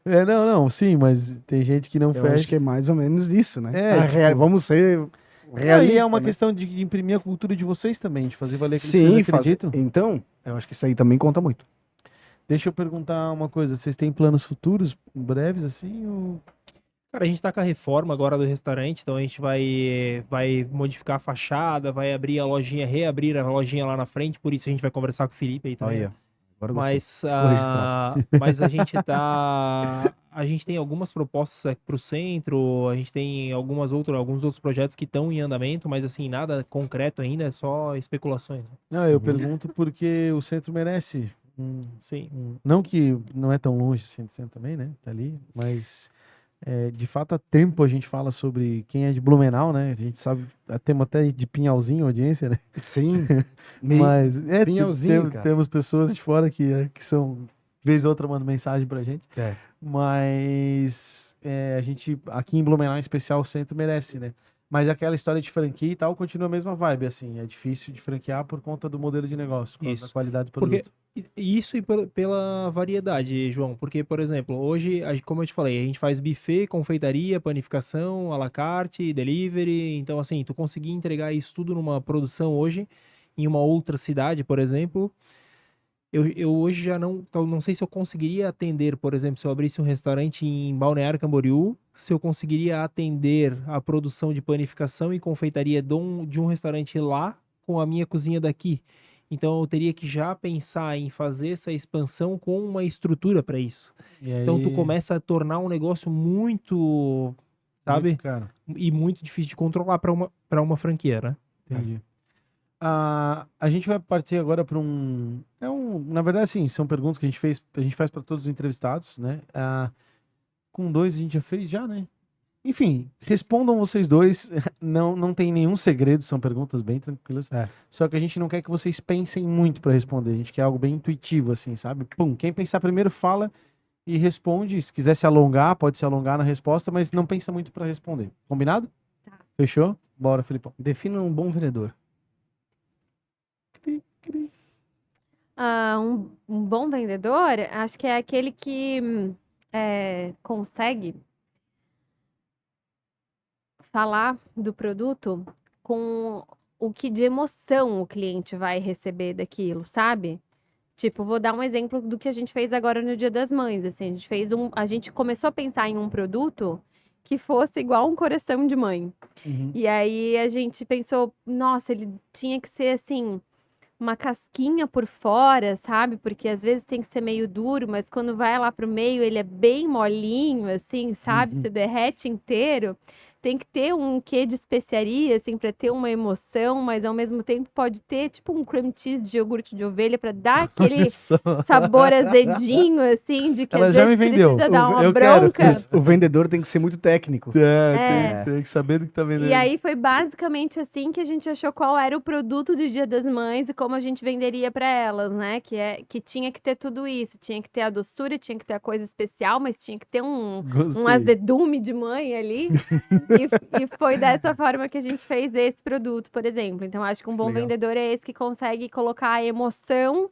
Não, sim, mas tem gente que não Eu fecha. acho que é mais ou menos isso, né? É, tipo- Vamos ser E realistas, é uma né? questão de imprimir a cultura de vocês também, de fazer valer aquilo que Sim, vocês acreditam. Então, eu acho que isso aí também conta muito. Deixa eu perguntar uma coisa, vocês têm planos futuros, breves, assim? Ou... Cara, a gente tá com a reforma agora do restaurante, então a gente vai modificar a fachada, vai abrir a lojinha, reabrir a lojinha lá na frente, por isso a gente vai conversar com o Felipe aí também. Aí, ó. Agora eu gostei. Mas, Ficou registrado. mas a gente tem algumas propostas aqui pro centro, a gente tem alguns outros projetos que estão em andamento, mas assim, nada concreto ainda, é só especulações. Não, eu pergunto porque o centro merece. Sim. Não que não é tão longe assim do centro também, né? Tá ali, mas de fato há tempo a gente fala sobre quem é de Blumenau, né? A gente sabe, temos até de Pinhalzinho audiência, né? Sim. Mas Pinhalzinho, cara. temos pessoas de fora que são, vez ou outra, mandam mensagem pra gente. É. Mas a gente, aqui em Blumenau em especial, o centro merece, né? Mas aquela história de franquia e tal continua a mesma vibe, assim. É difícil de franquear por conta do modelo de negócio, por causa da Isso. qualidade do Porque produto. isso e pela variedade, João. Porque, por exemplo, hoje, como eu te falei, a gente faz buffet, confeitaria, panificação, à la carte, delivery. Então, assim, tu conseguir entregar isso tudo numa produção hoje, em uma outra cidade, por exemplo. Eu hoje já não sei se eu conseguiria atender, por exemplo, se eu abrisse um restaurante em Balneário Camboriú, se eu conseguiria atender a produção de panificação e confeitaria de um restaurante lá com a minha cozinha daqui. Então eu teria que já pensar em fazer essa expansão com uma estrutura para isso. E Então tu aí, começa a tornar um negócio muito, sabe? muito caro. E muito difícil de controlar para uma franquia, né? Entendi. A gente vai partir agora para na verdade, assim, são perguntas que a gente faz para todos os entrevistados, né? Com dois a gente já fez, né? Enfim, respondam vocês dois. Não tem nenhum segredo, são perguntas bem tranquilas. Só que a gente não quer que vocês pensem muito para responder. A gente quer algo bem intuitivo, assim, sabe? Pum, quem pensar primeiro fala e responde. Se quiser se alongar, pode se alongar na resposta, mas não pensa muito para responder. Combinado? Tá. Fechou? Bora, Felipão. Defina um bom vendedor. Um bom vendedor, acho que é aquele que consegue falar do produto com o que de emoção o cliente vai receber daquilo, sabe? Tipo, vou dar um exemplo do que a gente fez agora no Dia das Mães, assim, a gente começou a pensar em um produto que fosse igual um coração de mãe. Uhum. E aí a gente pensou, nossa, ele tinha que ser assim, uma casquinha por fora, sabe? Porque às vezes tem que ser meio duro, mas quando vai lá pro meio, ele é bem molinho, assim, sabe? Uhum. Se derrete inteiro. Tem que ter um quê de especiaria, assim, pra ter uma emoção, mas ao mesmo tempo pode ter, tipo, um cream cheese de iogurte de ovelha pra dar aquele sabor azedinho, assim, de que Ela às já vezes me vendeu. precisa dar uma Eu quero. bronca. O vendedor tem que ser muito técnico. Tem que saber do que tá vendendo. E aí foi basicamente assim que a gente achou qual era o produto do Dia das Mães e como a gente venderia para elas, né? Que tinha que ter tudo isso, tinha que ter a doçura, tinha que ter a coisa especial, mas tinha que ter um Gostei. azedume de mãe ali. E foi dessa forma que a gente fez esse produto, por exemplo. Então acho que um bom Legal. vendedor é esse que consegue colocar a emoção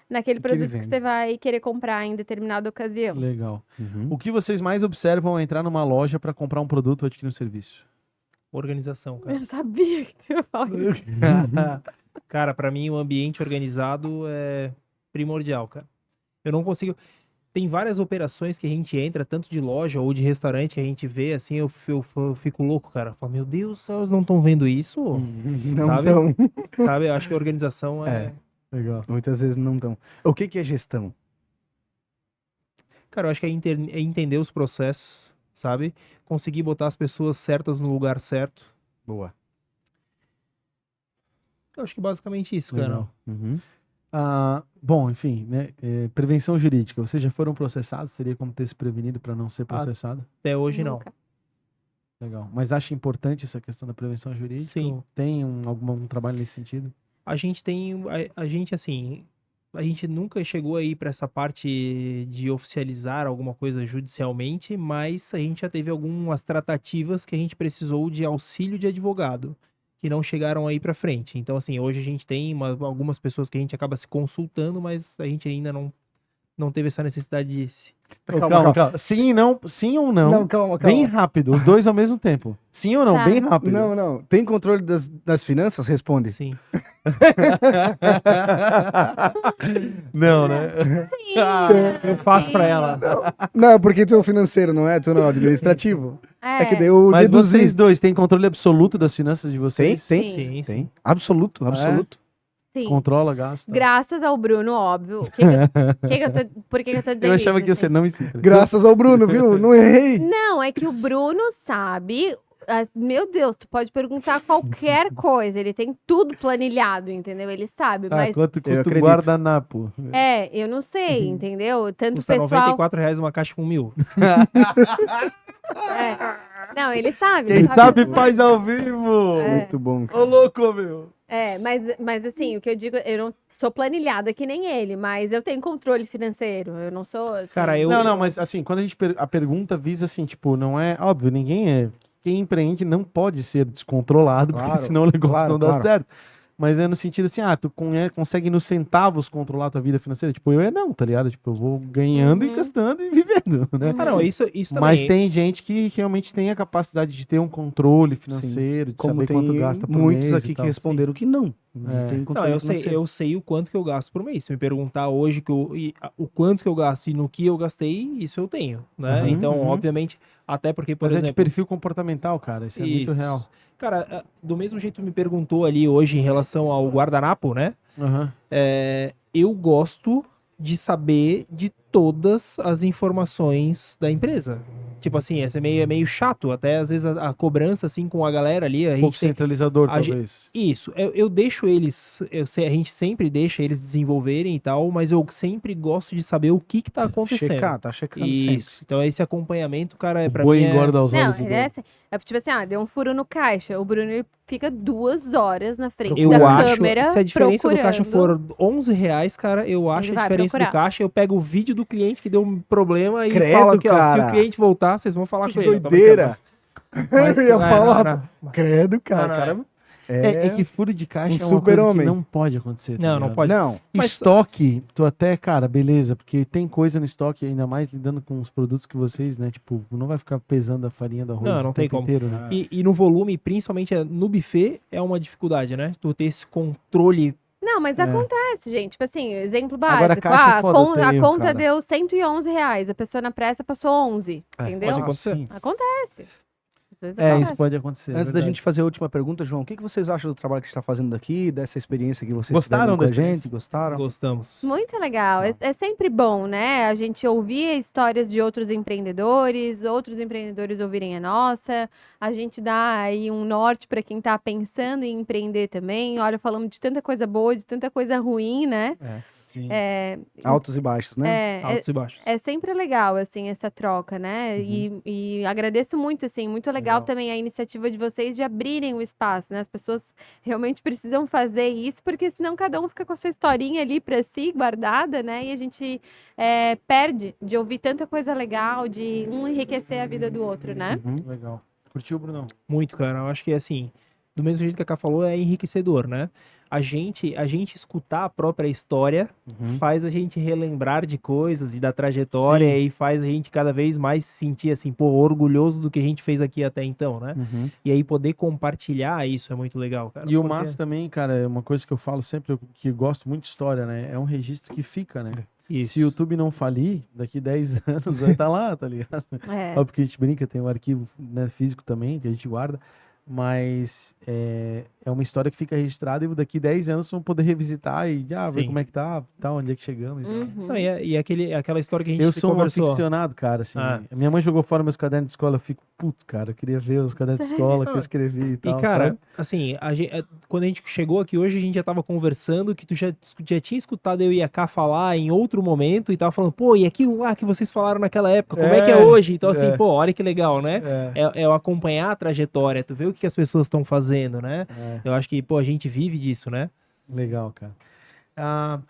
naquele Que ele produto que vende. você vai querer comprar em determinada ocasião. Legal. Uhum. O que vocês mais observam ao entrar numa loja para comprar um produto ou adquirir um serviço? Organização, cara. Eu sabia que tu ia falar isso. Cara, pra mim o ambiente organizado é primordial, cara. Eu não consigo. Tem várias operações que a gente entra, tanto de loja ou de restaurante, que a gente vê, assim, eu fico louco, cara. Eu falo, meu Deus do céu, eles não estão vendo isso? Não Sabe? tão. Sabe? Eu acho que a organização é. Legal. Muitas vezes não tão. O que é gestão? Cara, eu acho que é entender os processos, sabe? Conseguir botar as pessoas certas no lugar certo. Boa. Eu acho que basicamente isso, cara. Legal. Uhum. Bom, enfim, né? Prevenção jurídica. Vocês já foram processados? Seria como ter se prevenido para não ser processado? Até hoje Nunca. Legal. Mas acha importante essa questão da prevenção jurídica? Sim. Ou tem algum trabalho nesse sentido? A gente tem. A gente, assim. A gente nunca chegou aí para essa parte de oficializar alguma coisa judicialmente, mas a gente já teve algumas tratativas que a gente precisou de auxílio de advogado, que não chegaram aí para frente. Então, assim, hoje a gente tem algumas pessoas que a gente acaba se consultando, mas a gente ainda não teve essa necessidade de. Calma. Sim ou não? Não, calma. Bem rápido, os dois ao mesmo tempo. Sim ou não? Tá. Bem rápido. Não. Tem controle das finanças? Responde. Sim. Não, né? Eu faço para ela. Não, porque tu é o financeiro, não é? Tu não é o administrativo. É que daí É, eu Mas deduzi. vocês dois têm controle absoluto das finanças de vocês? Tem? Sim, sim. Tem. Absoluto. sim. Controla, gasta. Graças ao Bruno, óbvio. Por que eu tô dizendo Eu achava isso, que ia ser assim? não e sim. Graças ao Bruno, viu? Não errei. Não, é que o Bruno sabe. Meu Deus, tu pode perguntar qualquer coisa. Ele tem tudo planilhado, entendeu? Ele sabe, mas Quanto Eu custa o acredito. guardanapo? eu não sei, entendeu? Tanto o Custa pessoal. R$94 uma caixa com 1.000. Não, ele sabe. Quem ele sabe faz ao vivo! Muito bom, Ô, cara. louco, meu! Mas assim, o que eu digo, eu não sou planilhada que nem ele, mas eu tenho controle financeiro. Eu não sou. Assim, Cara, eu. Não, mas assim, quando a pergunta visa assim, tipo, não é óbvio, quem empreende não pode ser descontrolado, Claro, porque senão o negócio claro, não dá claro. certo. Mas é no sentido assim, tu consegue nos centavos controlar a tua vida financeira? Tipo, eu não, tá ligado? Tipo, eu vou ganhando e gastando e vivendo, né? Ah, não, isso também. Mas tem gente que realmente tem a capacidade de ter um controle financeiro, de Como saber tem quanto gasta por muitos mês aqui e que tal. responderam que não. Não É. tem Não, controle eu financeiro. sei o quanto que eu gasto por mês. Se me perguntar hoje o quanto que eu gasto e no que eu gastei, isso eu tenho, né? Uhum, Então, uhum. obviamente, até porque, por Mas é de exemplo... perfil comportamental, cara. Isso é muito Isso. real. Cara, do mesmo jeito me perguntou ali hoje em relação ao guardanapo, né? Aham. Eu gosto de saber de todas as informações da empresa. Tipo assim, é meio chato, até às vezes a cobrança assim com a galera ali, a Um pouco gente tem, centralizador, a gen- talvez. isso, eu deixo eles, a gente sempre deixa eles desenvolverem e tal, mas eu sempre gosto de saber o que tá acontecendo. Checar, tá checando Isso, então esse acompanhamento, cara, O pra boi mim engorda aos Não, olhos do ele é dono. assim. É tipo assim, deu um furo no caixa. O Bruno ele fica 2 horas na frente eu da acho, câmera se a diferença do caixa procurando. for R$11, cara, eu acho a vai diferença do procurar. caixa, eu pego o vídeo do cliente que deu um problema e Credo, falo aqui, ó, se cara. o cliente voltar, vocês vão falar Que com ele. Eu tô doideira. brincando, mas- Eu ia é, falar, não. Credo, cara. Não, cara É que furo de caixa um é uma coisa que super-homem. não pode acontecer. tá Não, não ligado? pode. Não, Mas- Estoque, tu até, cara, beleza, porque tem coisa no estoque, ainda mais lidando com os produtos que vocês, né? Tipo, não vai ficar pesando a farinha do arroz Não o tem tempo como. inteiro, né? E no volume, principalmente no buffet, é uma dificuldade, né? Tu ter esse controle. Não, mas É. acontece, gente. Tipo assim, exemplo Agora, básico. caixa é foda, eu A tenho, conta cara. deu R$111. A pessoa na pressa passou 11. Entendeu? pode acontecer. Sim. Acontece. Às vezes É, acontece. isso pode acontecer. antes da verdade. gente fazer a última pergunta, João, o que vocês acham do trabalho que a gente está fazendo aqui, dessa experiência que vocês Gostaram tiveram com da a gente? experiência? Gostaram? Gostamos. Muito legal. É sempre bom, né? A gente ouvir histórias de outros empreendedores ouvirem a nossa. A gente dá aí um norte para quem tá pensando em empreender também. Olha, falamos de tanta coisa boa, de tanta coisa ruim, né? Sim. Altos e baixos, né? Altos e baixos. É sempre legal, assim, essa troca, né? E agradeço muito, assim, muito legal também a iniciativa de vocês de abrirem o espaço, né? As pessoas realmente precisam fazer isso, porque senão cada um fica com a sua historinha ali para si, guardada, né? E a gente perde de ouvir tanta coisa legal, de um enriquecer a vida do outro, né? Legal. Curtiu, Brunão? Muito, cara. Eu acho que, assim, do mesmo jeito que a Ká falou, é enriquecedor, né? A gente escutar a própria história faz a gente relembrar de coisas e da trajetória Sim. e faz a gente cada vez mais se sentir, assim, pô, orgulhoso do que a gente fez aqui até então, né? E aí poder compartilhar isso é muito legal, cara. E o porque- massa também, cara, é uma coisa que eu falo sempre, que gosto muito de história, né? É um registro que fica, né? Isso. Se o YouTube não falir, daqui 10 anos vai estar lá, tá ligado? É. Óbvio que a gente brinca, tem um arquivo, né, físico também, que a gente guarda, mas é uma história que fica registrada e daqui 10 anos vão poder revisitar e ver Sim. como é que tá, onde é que chegamos. E tal. Uhum. Não, e aquela história que a gente Eu sou um conversou. aficionado, cara, assim. Ah. Minha mãe jogou fora meus cadernos de escola, eu fico, puto, cara, eu queria ver os cadernos de escola que eu escrevi e tal, E, cara, sabe? assim, quando a gente chegou aqui hoje, a gente já tava conversando que tu já tinha escutado eu e a Ká falar em outro momento e tava falando, pô, e aquilo lá que vocês falaram naquela época, como é que é hoje? Então, assim, pô, olha que legal, né? É o acompanhar a trajetória, tu vê o que as pessoas estão fazendo, né? Eu acho que, pô, a gente vive disso, né? Legal, cara.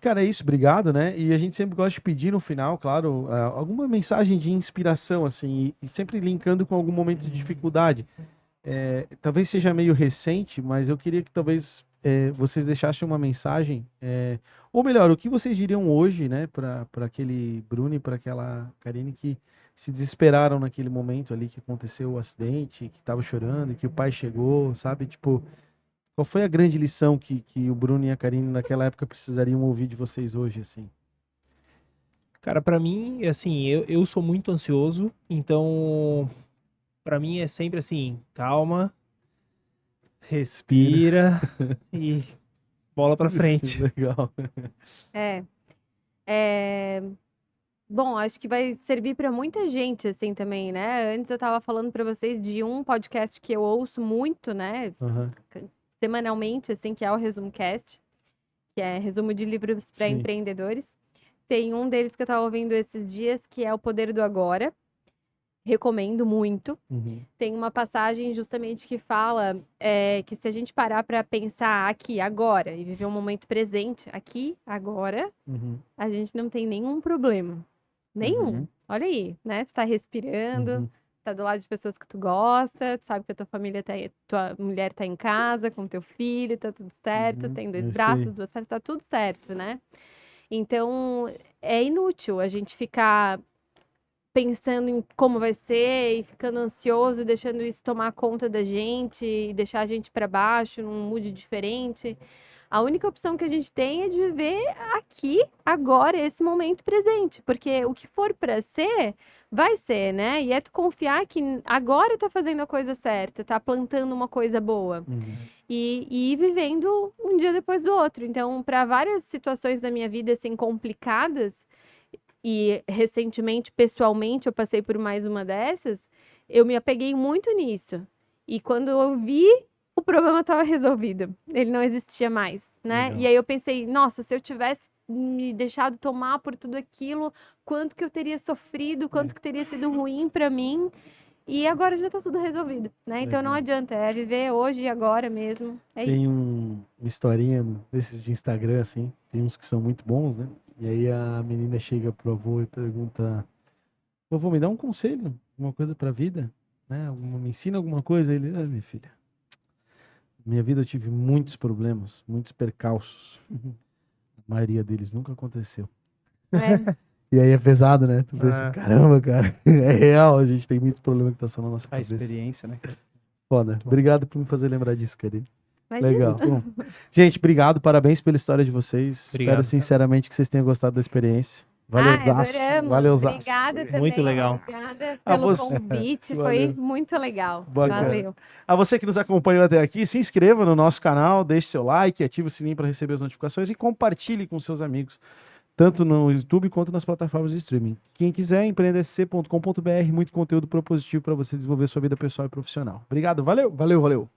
Cara, é isso, obrigado, né? E a gente sempre gosta de pedir no final, claro, alguma mensagem de inspiração, assim, e sempre linkando com algum momento de dificuldade. Talvez seja meio recente, mas eu queria que talvez vocês deixassem uma mensagem, ou melhor, o que vocês diriam hoje, né, para aquele Bruno e para aquela Karine que se desesperaram naquele momento ali que aconteceu o acidente, que tava chorando, e que o pai chegou, sabe? Tipo, qual foi a grande lição que o Bruno e a Karine naquela época precisariam ouvir de vocês hoje, assim? Cara, pra mim, assim, eu sou muito ansioso, então, pra mim é sempre assim, calma, respira e bola pra frente. Legal. Bom, acho que vai servir para muita gente, assim, também, né? Antes eu tava falando para vocês de um podcast que eu ouço muito, né? Aham. Semanalmente, assim, que é o Resumo Cast, que é resumo de livros para Sim. empreendedores. Tem um deles que eu tava ouvindo esses dias, que é O Poder do Agora. Recomendo muito. Uhum. Tem uma passagem justamente que fala que se a gente parar para pensar aqui, agora, e viver um momento presente, aqui, agora, Uhum. a gente não tem nenhum problema. Nenhum. Uhum. Olha aí, né? Tu tá respirando, Uhum. tá do lado de pessoas que tu gosta, tu sabe que a tua família tua mulher tá em casa com teu filho, tá tudo certo, Uhum. tem 2 Isso braços, aí. 2 pernas, tá tudo certo, né? Então, é inútil a gente ficar pensando em como vai ser e ficando ansioso, e deixando isso tomar conta da gente e deixar a gente para baixo, num mood diferente. A única opção que a gente tem é de viver aqui, agora, esse momento presente, porque o que for para ser vai ser, né? E é tu confiar que agora tá fazendo a coisa certa, tá plantando uma coisa boa. E ir vivendo um dia depois do outro. Então, para várias situações da minha vida, assim, complicadas, e recentemente, pessoalmente, eu passei por mais uma dessas, eu me apeguei muito nisso. E quando eu vi, o problema estava resolvido. Ele não existia mais, né? Legal. E aí eu pensei, nossa, se eu tivesse me deixado tomar por tudo aquilo, quanto que eu teria sofrido, quanto que teria sido ruim para mim. E agora já tá tudo resolvido, né? Então não Legal. adianta, é viver hoje e agora mesmo. É Tem isso. uma historinha desses de Instagram, assim, tem uns que são muito bons, né? E aí a menina chega pro avô e pergunta: vovô, me dá um conselho, uma coisa pra vida, né? Me ensina alguma coisa? Ele, minha filha, minha vida eu tive muitos problemas, muitos percalços. A maioria deles nunca aconteceu. É. E aí é pesado, né? Tu pensa, É. caramba, cara, é real, a gente tem muito problema que tá só na nossa A cabeça. experiência, né? Foda. Obrigado por me fazer lembrar disso, Karine. Imagina. Legal. Bom, gente, obrigado, parabéns pela história de vocês. Obrigado. Espero sinceramente que vocês tenham gostado da experiência. Valeuzaço. adoramos. Valeuzaço. Obrigada também. Muito legal. Obrigada A pelo você. convite. Valeu. Foi muito legal. Bacana. Valeu. A você que nos acompanhou até aqui, se inscreva no nosso canal, deixe seu like, ative o sininho para receber as notificações e compartilhe com seus amigos, tanto no YouTube quanto nas plataformas de streaming. Quem quiser, empreendesc.com.br, muito conteúdo propositivo para você desenvolver sua vida pessoal e profissional. Obrigado, valeu! Valeu, valeu.